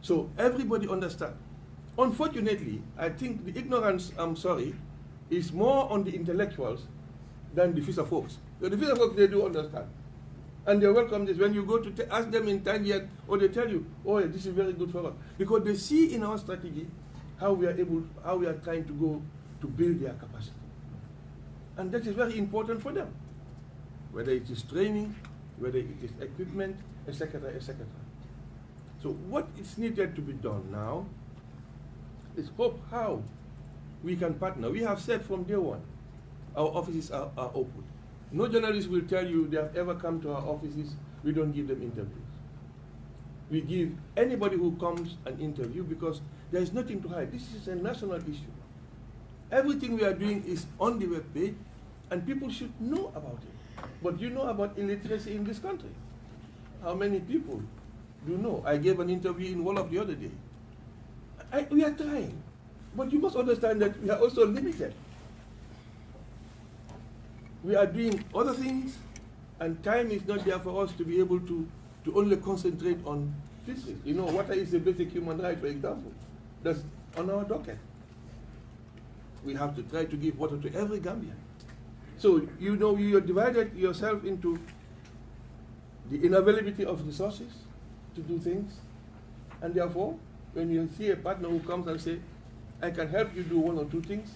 So everybody understands. Unfortunately, I think the ignorance, I'm sorry, is more on the intellectuals than the fisher folks. So the fisher folks, they do understand. And they welcome this. When you go to ask them in Tangier, or they tell you, oh, yeah, this is very good for us. Because they see in our strategy how we are trying to go to build their capacity. And that is very important for them. Whether it is training, whether it is equipment, etc., etc. So what is needed to be done now is hope how we can partner. We have said from day one, our offices are open. No journalist will tell you they have ever come to our offices, we don't give them interviews. We give anybody who comes an interview because there is nothing to hide. This is a national issue. Everything we are doing is on the web page and people should know about it. But you know about illiteracy in this country. How many people do know? I gave an interview in Wolof the other day. We are trying. But you must understand that we are also limited. We are doing other things, and time is not there for us to be able to only concentrate on fisheries. You know, water is a basic human right, for example. That's on our docket. We have to try to give water to every Gambian. So, you know, you have divided yourself into the inavailability of resources to do things, and therefore, when you see a partner who comes and says, I can help you do 1 or 2 things,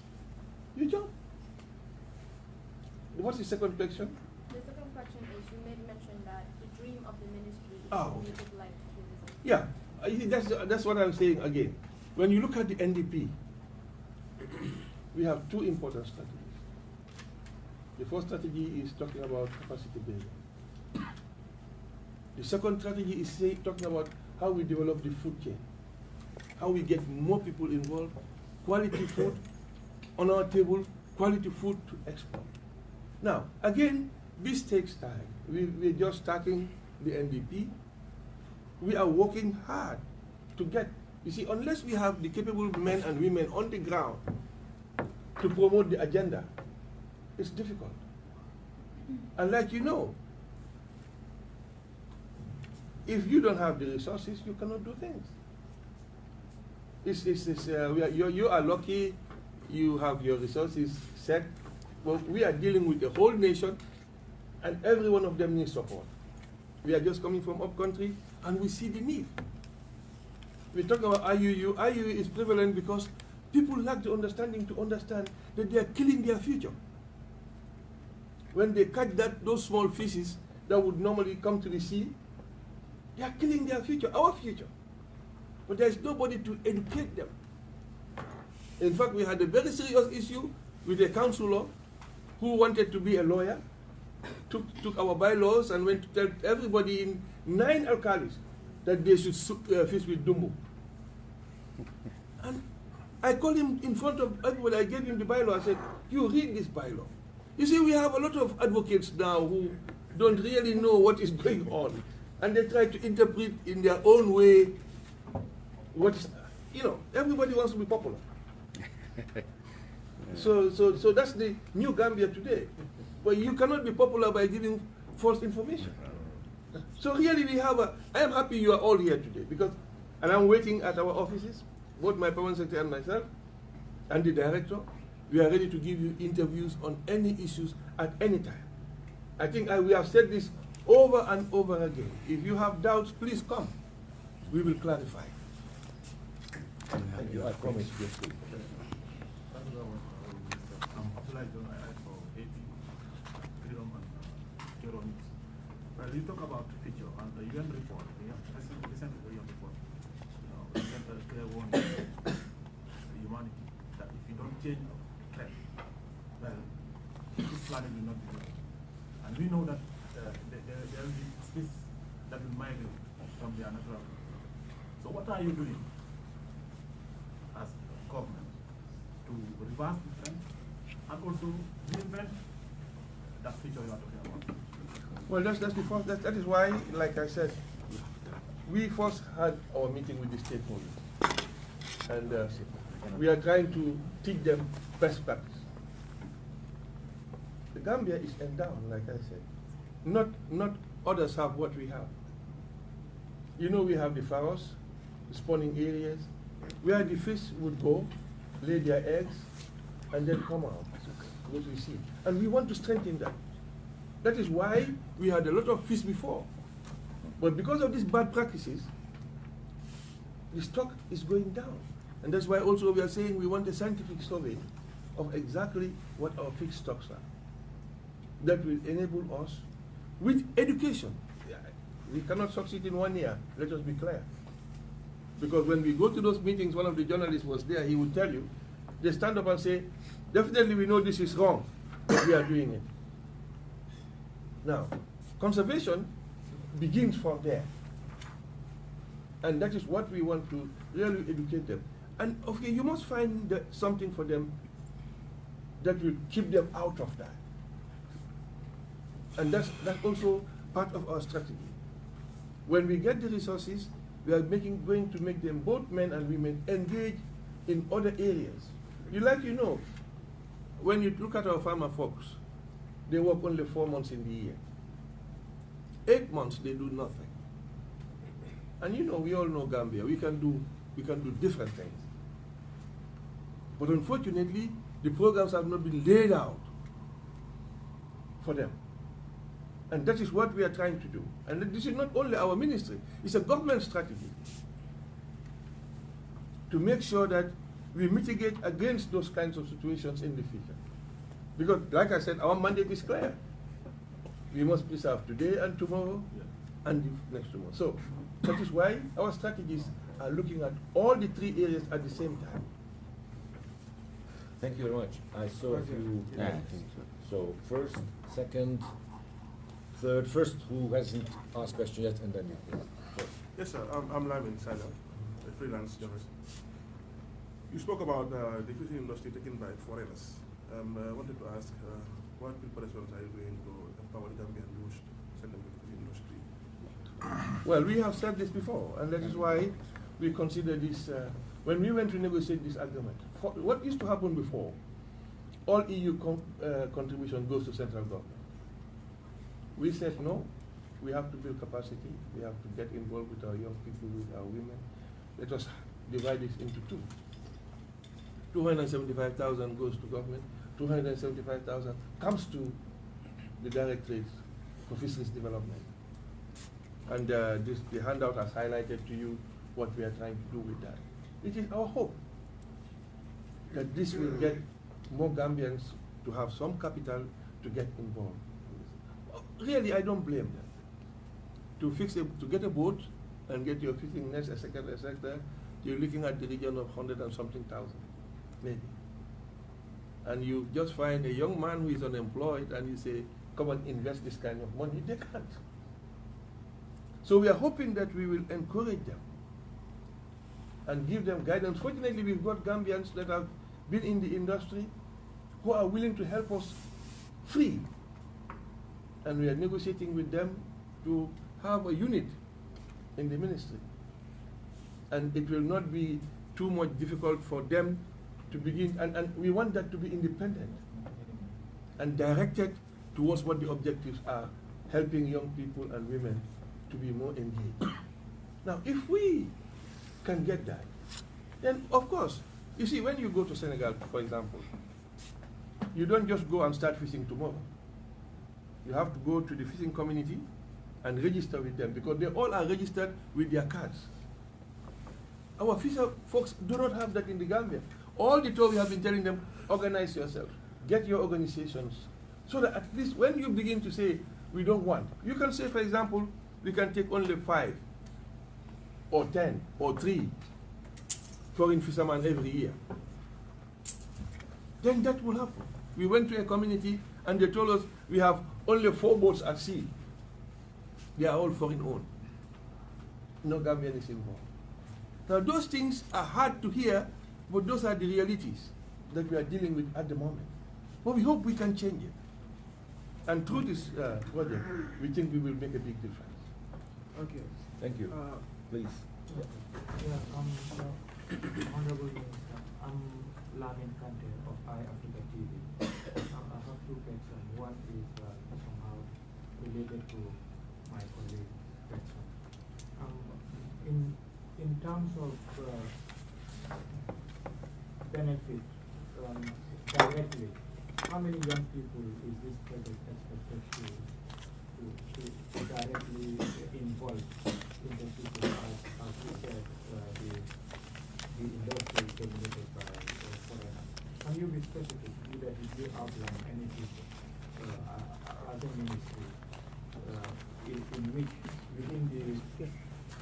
you jump. What's the second question? The second question is, you made mention that the dream of the ministry is Oh, to okay. make it like tourism. Yeah, I think that's what I'm saying again. When you look at the NDP, we have 2 important strategies. The first strategy is talking about capacity building. The second strategy is talking about how we develop the food chain, how we get more people involved, quality food on our table, quality food to export. Now, again, this takes time. We're just starting the NDP. We are working hard to get, you see, unless we have the capable men and women on the ground to promote the agenda, it's difficult. And like you know, if you don't have the resources, you cannot do things. You are lucky, you have your resources set. Well, we are dealing with the whole nation, and every one of them needs support. We are just coming from up country, and we see the need. We talk about IUU. IUU is prevalent because people lack the understanding to understand that they are killing their future. When they catch those small fishes that would normally come to the sea, they are killing their future, our future. But there is nobody to educate them. In fact, we had a very serious issue with a councillor who wanted to be a lawyer, took our bylaws and went to tell everybody in 9 alcalis that they should fish with Dumbo. And I called him in front of everybody, I gave him the bylaw, I said, you read this bylaw. You see, we have a lot of advocates now who don't really know what is going on. And they try to interpret in their own way what is, everybody wants to be popular. So that's the new Gambia today. But you cannot be popular by giving false information. So really I am happy you are all here today and I'm waiting at our offices, both my permanent secretary and myself, and the director. We are ready to give you interviews on any issues at any time. I think we have said this over and over again. If you have doubts, please come. We will clarify. Thank you. I promise you. Well, you talk about the future and the UN report, recent UN report, sent a clear warning to humanity that if you don't change our trend, well, this planet will not be good. And we know that there will be species that will migrate from their natural habitat. So what are you doing as government to reverse the trend and also reinvent that future you are talking about? Well, that is why, like I said, we first had our meeting with the stakeholders. And we are trying to teach them best practice. The Gambia is endowed, like I said. Not others have what we have. We have the pharaohs, the spawning areas, where the fish would go, lay their eggs, and then come out, go to the sea. And we want to strengthen that. That is why we had a lot of fish before. But because of these bad practices, the stock is going down. And that's why also we are saying we want a scientific survey of exactly what our fish stocks are. That will enable us with education. We cannot succeed in 1 year, let us be clear. Because when we go to those meetings, one of the journalists was there, he would tell you, they stand up and say, definitely we know this is wrong, but we are doing it. Now, conservation begins from there. And that is what we want to really educate them. And okay, you must find something for them that will keep them out of that. And that's also part of our strategy. When we get the resources, we are going to make them, both men and women, engage in other areas. When you look at our farmer folks, they work only 4 months in the year. 8 months they do nothing. And we all know Gambia. We can do different things. But unfortunately, the programs have not been laid out for them. And that is what we are trying to do. And this is not only our ministry, it's a government strategy to make sure that we mitigate against those kinds of situations in the future. Because, like I said, our mandate is clear. We must preserve today and tomorrow and the next tomorrow. So, that is why our strategies are looking at all the 3 areas at the same time. Thank you very much. I saw a few hands. So, first, second, third. First, who hasn't asked questions yet, and then you. Yes, sir. I'm Lamin Salah, a freelance journalist. You spoke about the fishing industry taken by foreigners. I wanted to ask, what preparations are you doing to empower the Gambian youth to send them to the fishing industry? Well, we have said this before, and that is why we consider this, when we went to negotiate this agreement, what used to happen before, all EU contribution goes to central government. We said no, we have to build capacity, we have to get involved with our young people, with our women. Let us divide this into 2. 275,000 goes to government, 275,000 comes to the directorates for fisheries development. And the handout has highlighted to you what we are trying to do with that. It is our hope that this will get more Gambians to have some capital to get involved. Really, I don't blame them. To get a boat and get your fishing nets, etc., you're looking at the region of 100 and something thousand, maybe. And you just find a young man who is unemployed and you say, come and invest this kind of money. They can't. So we are hoping that we will encourage them and give them guidance. Fortunately, we've got Gambians that have been in the industry who are willing to help us free. And we are negotiating with them to have a unit in the ministry. And it will not be too much difficult for them to begin, and we want that to be independent and directed towards what the objectives are, helping young people and women to be more engaged. Now, if we can get that, then of course, you see, when you go to Senegal, for example, you don't just go and start fishing tomorrow. You have to go to the fishing community and register with them, because they all are registered with their cards. Our fisher folks do not have that in the Gambia. All the time we have been telling them, organize yourself, get your organizations, so that at least when you begin to say, we don't want, you can say, for example, we can take only 5 or 10 or 3 foreign fishermen every year. Then that will happen. We went to a community and they told us we have only 4 boats at sea. They are all foreign owned. No Gambian is involved. Now those things are hard to hear, but those are the realities that we are dealing with at the moment. But we hope we can change it. And through this project, we think we will make a big difference. Okay. Thank you. Please. Honorable Minister, I'm Lamin Kante of iAfrica TV. I have 2 questions. One is somehow related to my colleague's question. In terms of benefit directly, how many young people is this project expected to directly involve in the future, as you said, the industry is dominated by foreigners? Can you be specific, either if you outline any people as a ministry in which within the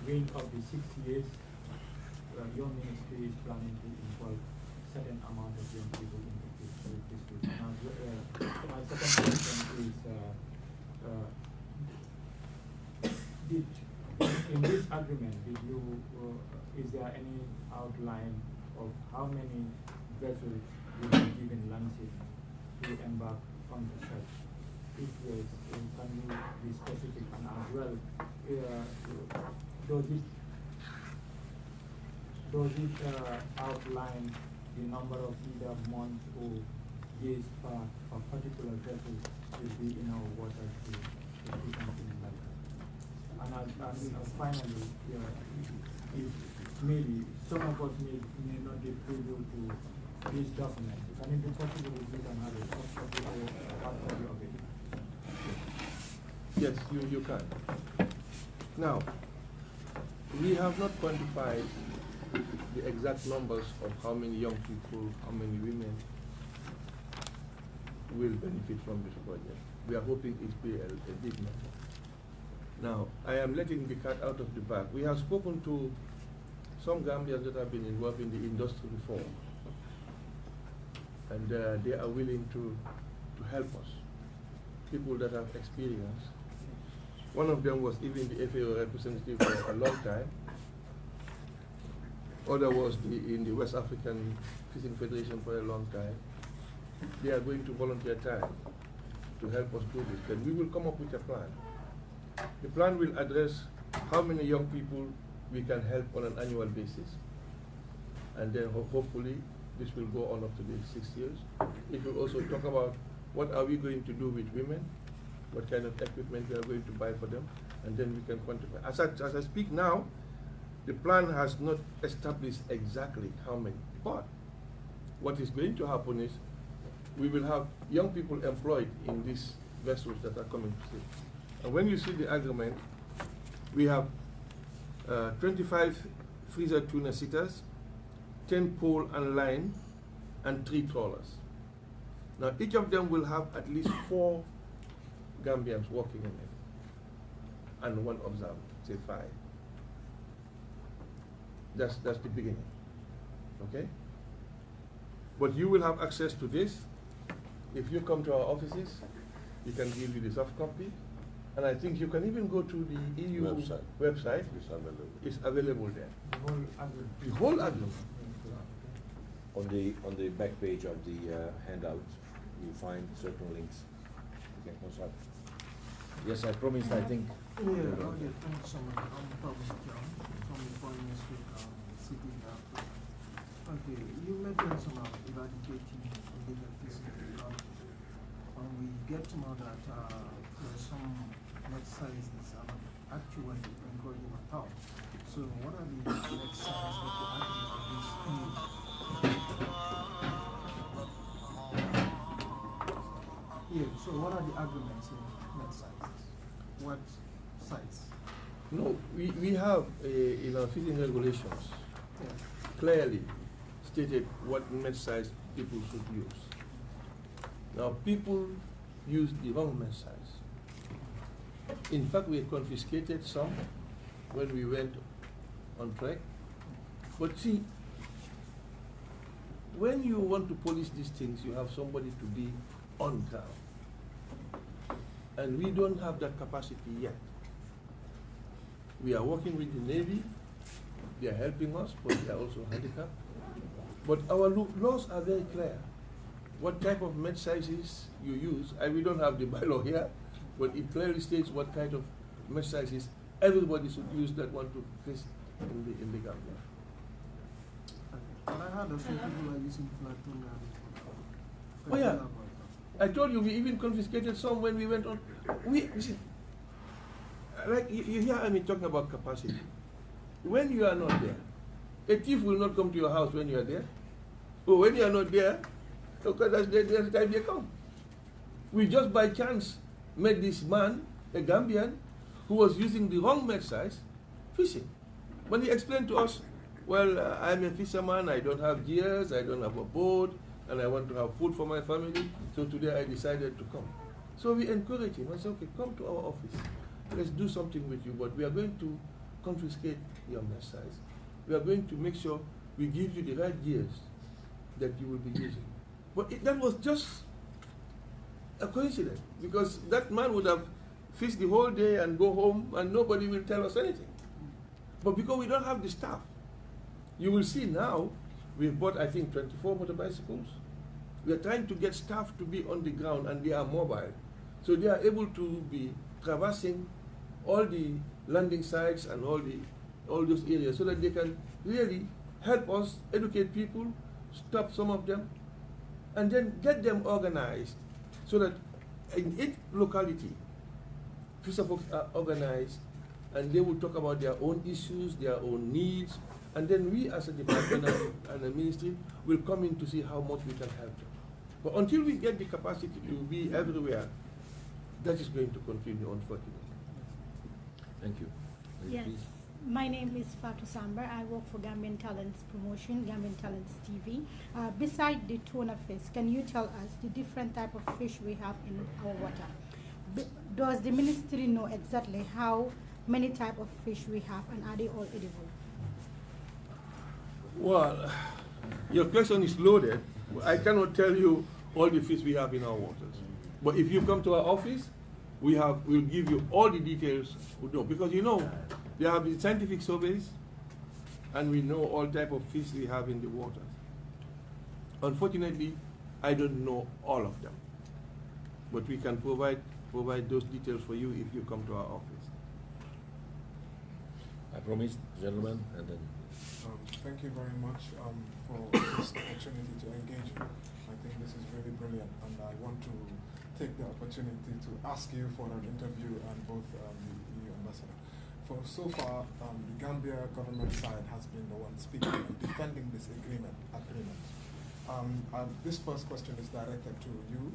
range of the 6 years your ministry is planning to involve certain amount of young people in the fisheries. Now, my second question is, in this agreement, is there any outline of how many vessels will be given license to embark on the search? If yes, can you be specific, and as well, does it outline the number of either months or years per particular vessel will be in our waters to do something like that? And finally, if maybe some of us may not be privy to this document, can it be possible if we can have a soft copy or hard copy of it? Yes, you can. Now, we have not quantified the exact numbers of how many young people, how many women will benefit from this project. We are hoping it will be a big number. Now, I am letting the cat out of the bag. We have spoken to some Gambians that have been involved in the industry before, and they are willing to help us, people that have experience. One of them was even the FAO representative for a long time. Other was in the West African Fishing Federation for a long time. They are going to volunteer time to help us do this. Then we will come up with a plan. The plan will address how many young people we can help on an annual basis. And then hopefully this will go on up to the 6 years. It will also talk about what are we going to do with women, what kind of equipment we are going to buy for them, and then we can quantify. As I speak now, the plan has not established exactly how many, but what is going to happen is we will have young people employed in these vessels that are coming to sea. And when you see the agreement, we have 25 freezer tuna sitters, 10 pole and line, and 3 trawlers. Now, each of them will have at least 4 Gambians working in it, and 1 observer, say 5. That's the beginning, okay? But you will have access to this. If you come to our offices, we can give you the soft copy. And I think you can even go to the EU website. It's available there. The whole agreement. The whole agreement. On the back page of the handout, you find certain links you can consult. Yes, I promised, I think. Yeah, okay, thanks so much. I'm Thomas John from the Foreign Ministry City. Okay, you mentioned some eradicating illegal fishing. We get to know that there are some net sizes are actually encouraging at all. So what are the net sizes that you agree on this EU? Yeah, so what are the agreements in net sizes? What size? No, we have in our fishing regulations clearly stated what mesh size people should use. Now, people use the wrong mesh size. In fact, we confiscated some when we went on track. But see, when you want to police these things, you have somebody to be on ground. And we don't have that capacity yet. We are working with the Navy. They are helping us, but they are also handicapped. But our laws are very clear. What type of mesh sizes you use, and we don't have the bylaw here, but it clearly states what kind of mesh sizes everybody should use that want to fish in the Gambia. But I heard some people are using flat tuna. Oh yeah, I told you we even confiscated some when we went on. Listen, like you hear me talking about capacity. When you are not there, a thief will not come to your house when you are there. But when you are not there, because that's the time they come. We just by chance met this man, a Gambian, who was using the wrong mesh size fishing. When he explained to us, well, I'm a fisherman, I don't have gears, I don't have a boat, and I want to have food for my family, so today I decided to come. So we encourage him. I said, okay, come to our office. Let's do something with you, but we are going to confiscate your mesh size. We are going to make sure we give you the right gears that you will be using. But that was just a coincidence, because that man would have fished the whole day and go home and nobody will tell us anything. But because we don't have the staff, you will see now, we've bought, I think, 24 motor bicycles. We are trying to get staff to be on the ground, and they are mobile. So they are able to be traversing all the landing sites and all those areas, so that they can really help us educate people, stop some of them, and then get them organized, so that in each locality, fisher folks are organized, and they will talk about their own issues, their own needs, and then we as a department and a ministry will come in to see how much we can help them. But until we get the capacity to be everywhere, that is going to continue, unfortunately. Thank you. Yes, my name is Fatou Sambar. I work for Gambian Talents Promotion, Gambian Talents TV. Beside the tuna fish, can you tell us the different type of fish we have in our water? Does the ministry know exactly how many type of fish we have, and are they all edible? Well, your question is loaded. I cannot tell you all the fish we have in our waters. But if you come to our office, we'll give you all the details we know. Because you know, there have been scientific surveys, and we know all type of fish we have in the waters. Unfortunately, I don't know all of them. But we can provide those details for you if you come to our office. I promised, gentlemen, and then. Thank you very much for this opportunity to engage you. I think this is really brilliant, and I want to take the opportunity to ask you for an interview and both the EU ambassador. For so far, the Gambia government side has been the one speaking and defending this agreement. This first question is directed to you,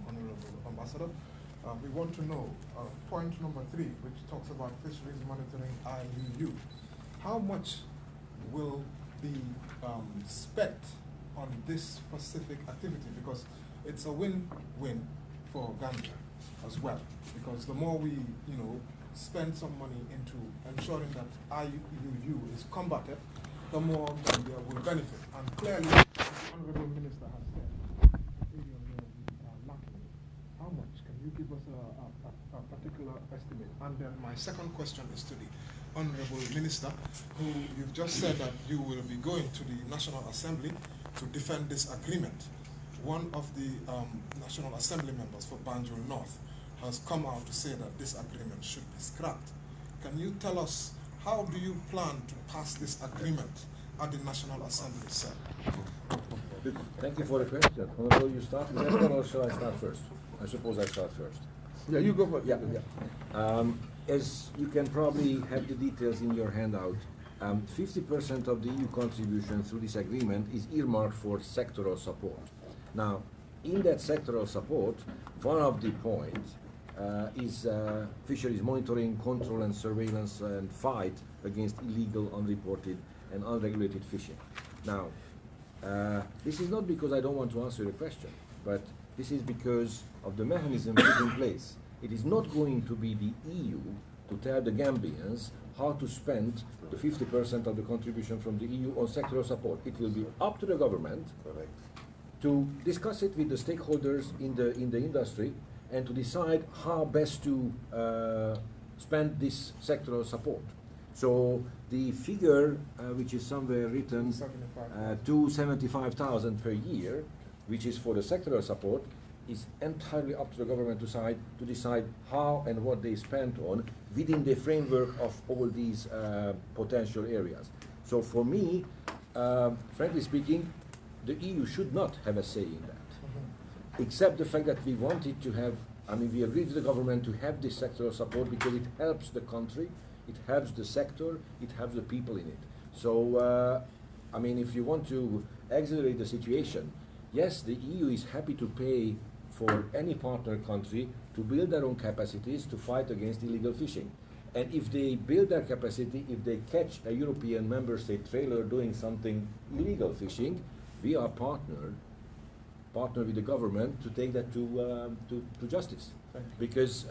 Honorable Ambassador. We want to know point number 3, which talks about fisheries monitoring IUU. How much will be spent on this specific activity? Because it's a win-win for Gambia as well. Because the more we, spend some money into ensuring that IUU is combated, the more Gambia will benefit. And clearly, as the Honorable Minister has said, the area where we are lacking, how much? Can you give us a particular estimate? And then my second question is to the Honorable Minister, who you've just said that you will be going to the National Assembly to defend this agreement. One of the National Assembly members for Banjul North has come out to say that this agreement should be scrapped. Can you tell us how do you plan to pass this agreement at the National Assembly, sir? Thank you for the question. Honorable, you start with that one, or shall I start first? I suppose I start first. Yeah, you go for it. Yeah. As you can probably have the details in your handout, 50% of the EU contribution through this agreement is earmarked for sectoral support. Now, in that sectoral support, one of the points is fisheries monitoring, control and surveillance and fight against illegal, unreported and unregulated fishing. Now, this is not because I don't want to answer the question, but this is because of the mechanism put in place. It is not going to be the EU to tell the Gambians how to spend the 50% of the contribution from the EU on sectoral support. It will be up to the government to discuss it with the stakeholders in the industry and to decide how best to spend this sectoral support. So the figure, which is somewhere written, 275,000 per year, which is for the sectoral support, is entirely up to the government to decide how and what they spend on within the framework of all these potential areas. So for me, frankly speaking, the EU should not have a say in that. Except the fact that we wanted to have, we agreed with the government to have this sectoral support because it helps the country, it helps the sector, it helps the people in it. So, if you want to accelerate the situation, yes, the EU is happy to pay for any partner country to build their own capacities to fight against illegal fishing. And if they build their capacity, if they catch a European member state trailer doing something illegal fishing, we are partner with the government to take that to justice. Because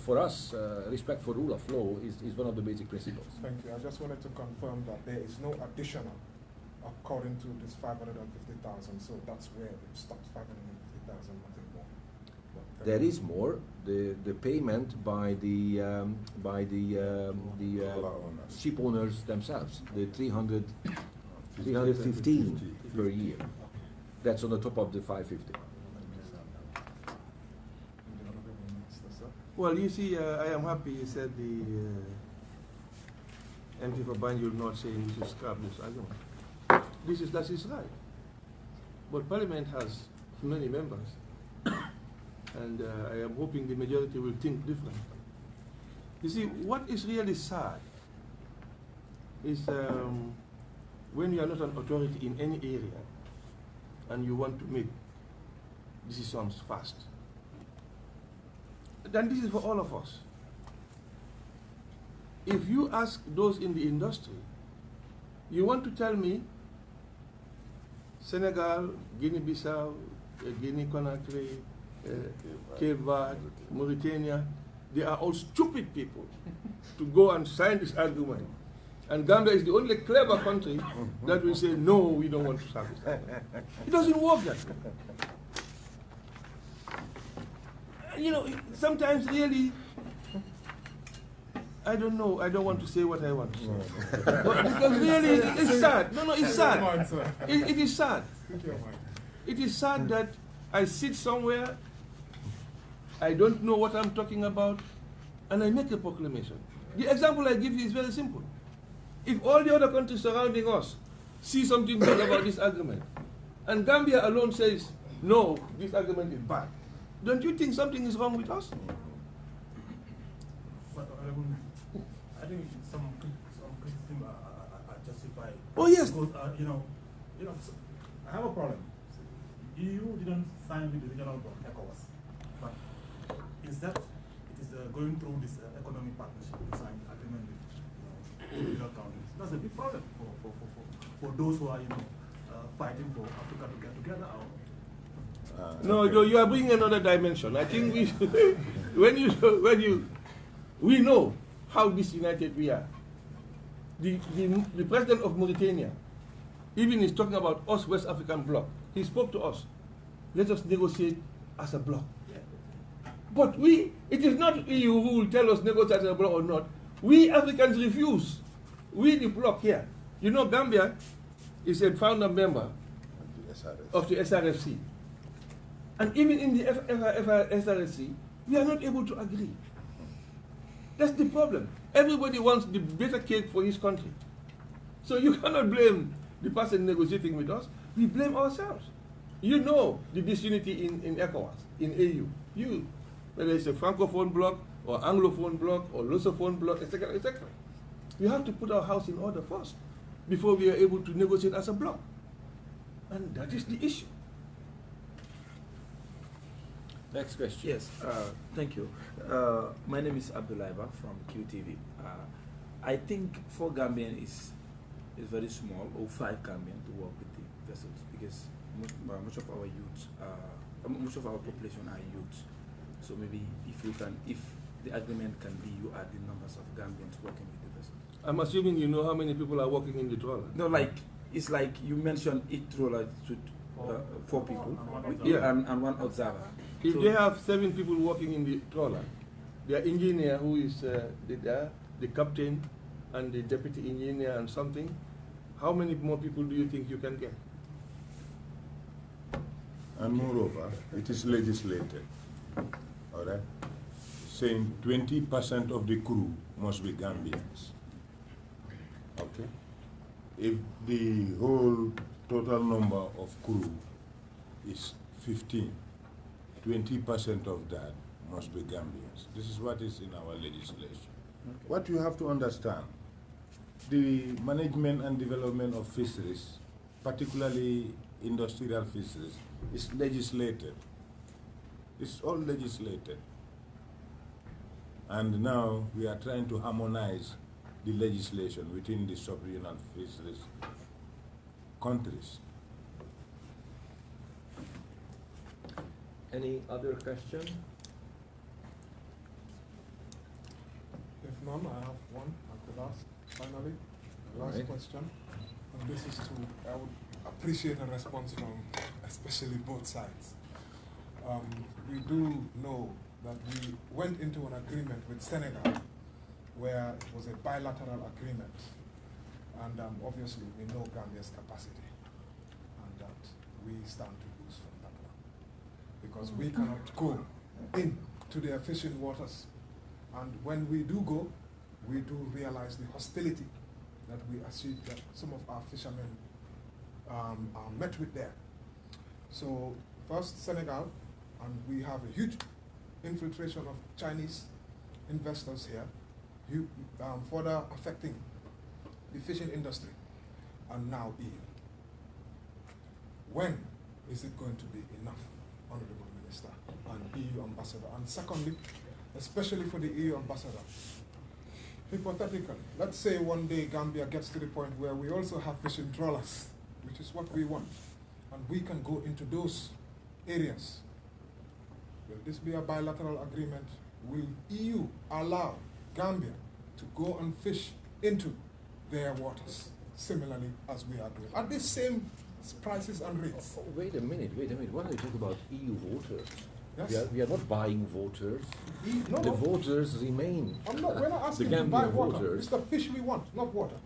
for us, respect for rule of law is one of the basic principles. Thank you. I just wanted to confirm that there is no additional according to this 550,000. So that's where it stops, 550,000, nothing more. There is more. The payment by the ship owners themselves, the 315 per year. That's on the top of the 550. Well, you see, I am happy you said the MP for Banjul not saying we should scrap this argument. That is right. But Parliament has many members, and I am hoping the majority will think differently. You see, what is really sad is when you are not an authority in any area and you want to make decisions fast. Then this is for all of us. If you ask those in the industry, you want to tell me Senegal, Guinea-Bissau, Guinea-Conakry, Cape Verde, Mauritania, they are all stupid people to go and sign this agreement. And Gambia is the only clever country that will say, no, we don't want to sign this agreement. It doesn't work that way. Sometimes really, I don't know, I don't want to say what I want to say. But because really, it's sad. No, it's sad. It is sad. It is sad that I sit somewhere, I don't know what I'm talking about, and I make a proclamation. The example I give you is very simple. If all the other countries surrounding us see something good about this agreement, and Gambia alone says, no, this agreement is bad, don't you think something is wrong with us? I think some criticism are justified. Oh yes. Because I have a problem. EU didn't sign with the regional board, ECOWAS, but is that it is going through this economic partnership signed agreement with legal countries. That's a big problem for those who are fighting for Africa to get together. No, you are bringing another dimension. I think we, we know how disunited we are. The president of Mauritania, even is talking about us West African bloc. He spoke to us. Let us negotiate as a bloc. But it is not EU who will tell us negotiate as a bloc or not. We Africans refuse. We the bloc here. You know, Gambia is a founder member of the SRFC. And even in the SRFC, we are not able to agree. That's the problem. Everybody wants the better cake for his country. So you cannot blame the person negotiating with us. We blame ourselves. You know the disunity in ECOWAS, in AU. Whether it's a Francophone bloc, or Anglophone bloc, or Lusophone bloc, etc., etc. We have to put our house in order first, before we are able to negotiate as a bloc. And that is the issue. Next question. Yes, thank you. My name is Abdulaiba from QTV. I think 4 Gambian is very small, or 5 Gambian to work with the vessels, because much of our youth, much of our population are youth. So maybe if the agreement can be, you add the numbers of Gambians working with the vessels. I'm assuming you know how many people are working in the trawler. No, it's like you mentioned each trawler should 4 people, yeah, and 1 observer. If they have 7 people working in the trawler, their engineer, who is the captain and the deputy engineer and something, how many more people do you think you can get? And moreover, it is legislated, all right, saying 20% of the crew must be Gambians. Okay? If the whole total number of crew is 15, 20% of that must be Gambians. This is what is in our legislation. Okay. What you have to understand, the management and development of fisheries, particularly industrial fisheries, is legislated. It's all legislated. And now we are trying to harmonize the legislation within the sub-regional fisheries countries. Any other question? If none, I have one at the last, finally, last question. And this is I would appreciate a response from especially both sides. We do know that we went into an agreement with Senegal where it was a bilateral agreement. And obviously we know Gambia's capacity and that we stand to lose from that one. Because we cannot go into their fishing waters. And when we do go, we do realize the hostility that we achieve that some of our fishermen are met with there. So first Senegal, and we have a huge infiltration of Chinese investors here, further affecting the fishing industry, and now EU. When is it going to be enough, Honorable Minister and EU Ambassador? And secondly, especially for the EU Ambassador, hypothetically, let's say one day Gambia gets to the point where we also have fishing trawlers, which is what we want, and we can go into those areas. Will this be a bilateral agreement? Will EU allow Gambia to go and fish into their waters, similarly as we are doing, at the same prices and rates? Wait a minute. When we talk about EU voters, yes, we are not buying voters. No, the voters remain. We're not asking the to buy Gambian water. voters. It's the fish we want, not water.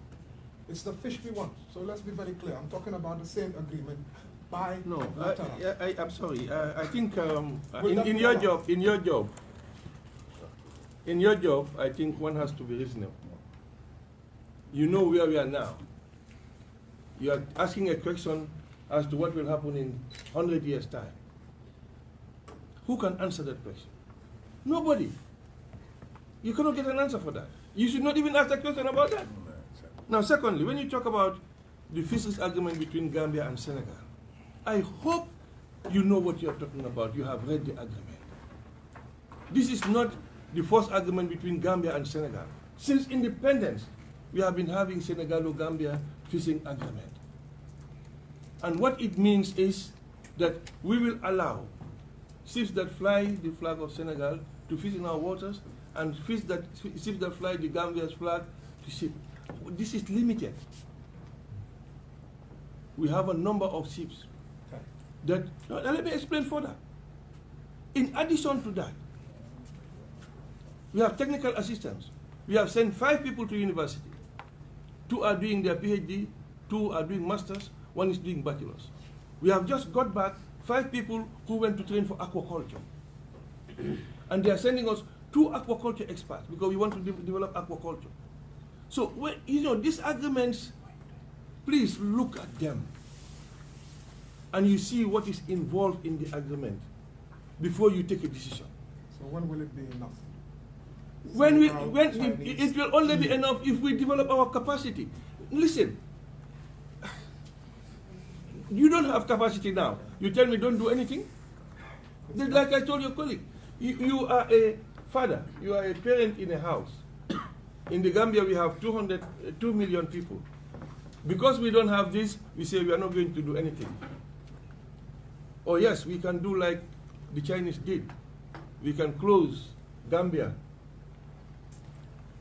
It's the fish we want. So let's be very clear. I'm talking about the same agreement. No, I'm sorry. I think in your job, I think one has to be reasonable. You know where we are now. You are asking a question as to what will happen in 100 years' time. Who can answer that question? Nobody. You cannot get an answer for that. You should not even ask a question about that. Now, secondly, when you talk about the fisheries agreement between Gambia and Senegal, I hope you know what you're talking about. You have read the agreement. This is not the first agreement between Gambia and Senegal. Since independence, we have been having Senegal-Gambia fishing agreement. And what it means is that we will allow ships that fly the flag of Senegal to fish in our waters, and ships that fly the Gambia's flag to ship. This is limited. We have a number of ships that, let me explain further. In addition to that, we have technical assistance. We have sent 5 people to university. 2 are doing their PhD, 2 are doing masters, 1 is doing bachelor's. We have just got back 5 people who went to train for aquaculture. And they are sending us 2 aquaculture experts because we want to develop aquaculture. So, these agreements, please look at them. And you see what is involved in the agreement before you take a decision. So when will it be enough? It will only be enough if we develop our capacity. Listen, you don't have capacity now. You tell me don't do anything? Like I told your colleague, you are a father, you are a parent in a house. In the Gambia, we have 2 million people. Because we don't have this, we say we are not going to do anything. Oh yes, we can do like the Chinese did. We can close Gambia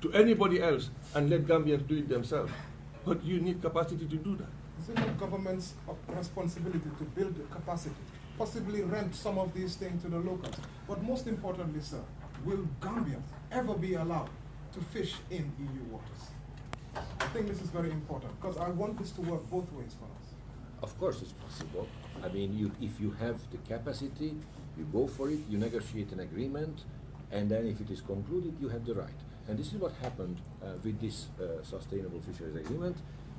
to anybody else and let Gambians do it themselves. But you need capacity to do that. Is it not government's responsibility to build the capacity, possibly rent some of these things to the locals? But most importantly, sir, will Gambia ever be allowed to fish in EU waters? I think this is very important because I want this to work both ways for us. Of course it's possible. I mean, if you have the capacity, you go for it, you negotiate an agreement, and then if it is concluded, you have the right. And this is what happened with this Sustainable Fisheries Agreement.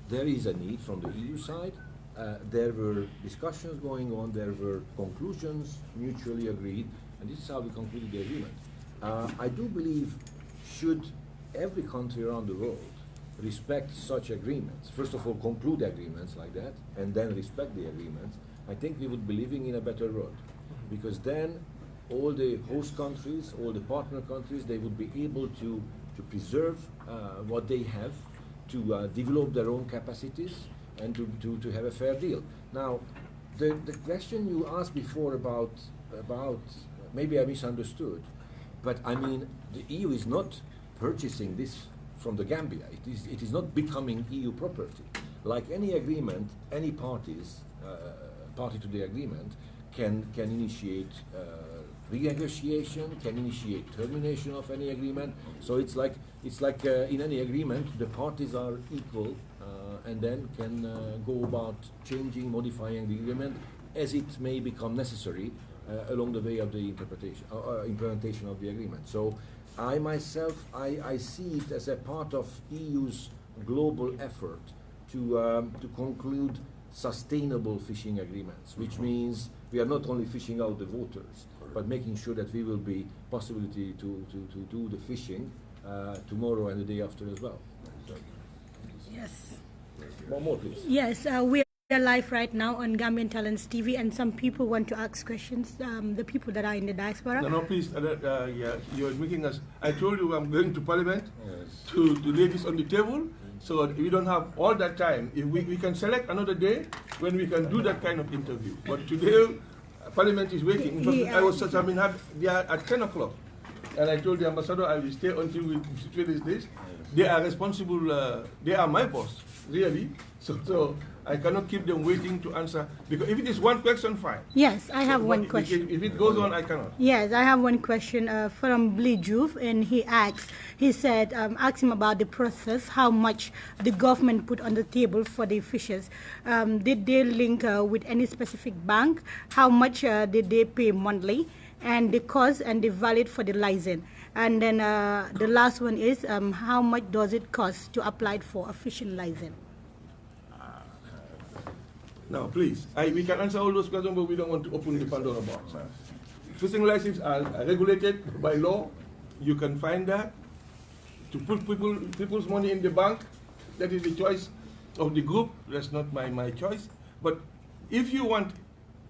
There is a need from the EU side. There were discussions going on, there were conclusions mutually agreed, and this is how we concluded the agreement. I do believe should every country around the world respect such agreements, first of all conclude agreements like that, and then respect the agreements, I think we would be living in a better world. Because then all the host countries, all the partner countries, they would be able to preserve what they have, to develop their own capacities, and to have a fair deal. Now, the question you asked before about maybe I misunderstood, but I mean the EU is not purchasing this from the Gambia. It is not becoming EU property. Like any agreement, any party to the agreement can initiate renegotiation, can initiate termination of any agreement. So it's like in any agreement, the parties are equal and then can go about changing, modifying the agreement as it may become necessary along the way of the implementation of the agreement. So I myself, I see it as a part of EU's global effort to conclude sustainable fishing agreements, which means we are not only fishing out the waters, but making sure that we will be possibility to do the fishing tomorrow and the day after as well. So. Yes. One more, please. Yes, we are live right now on Gambian Talents TV, and some people want to ask questions. The people that are in the diaspora. No, please. Yeah, you're making us. I told you I'm going to Parliament to lay this on the table. So we don't have all that time. If we can select another day when we can do that kind of interview. But today, Parliament is waiting. I was such. I mean, they are at 10 o'clock, and I told the ambassador I will stay until we finish this. They are responsible. They are my boss, really. So I cannot keep them waiting to answer, because if it is one question, fine. Yes, I have one question. If it goes on, I cannot. Yes, I have one question from Blijuv, and he said, ask him about the process, how much the government put on the table for the fishers. Did they link with any specific bank? How much did they pay monthly? And the cost and the valid for the license. And then the last one is, how much does it cost to apply for a fishing license? Now, please, we can answer all those questions, but we don't want to open the Pandora box. Fishing licenses are regulated by law. You can find that. To put people's money in the bank, that is the choice of the group. That's not my choice. But if you want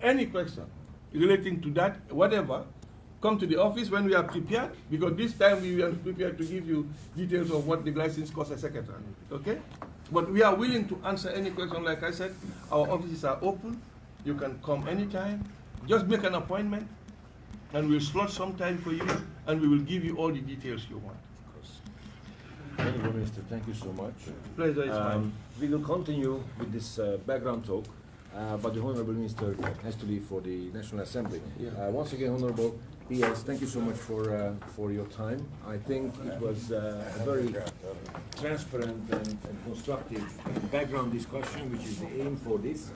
any question relating to that, whatever, come to the office when we are prepared, because this time we are prepared to give you details of what the license costs, etc. Okay? But we are willing to answer any question. Like I said, our offices are open. You can come anytime. Just make an appointment, and we'll slot some time for you, and we will give you all the details you want. Of course. Honourable Minister, thank you so much. Pleasure is mine. We will continue with this background talk, but the Honourable Minister has to leave for the National Assembly. Yeah. Once again, Honourable PS, thank you so much for your time. I think it was a very transparent and constructive background discussion, which is the aim for this.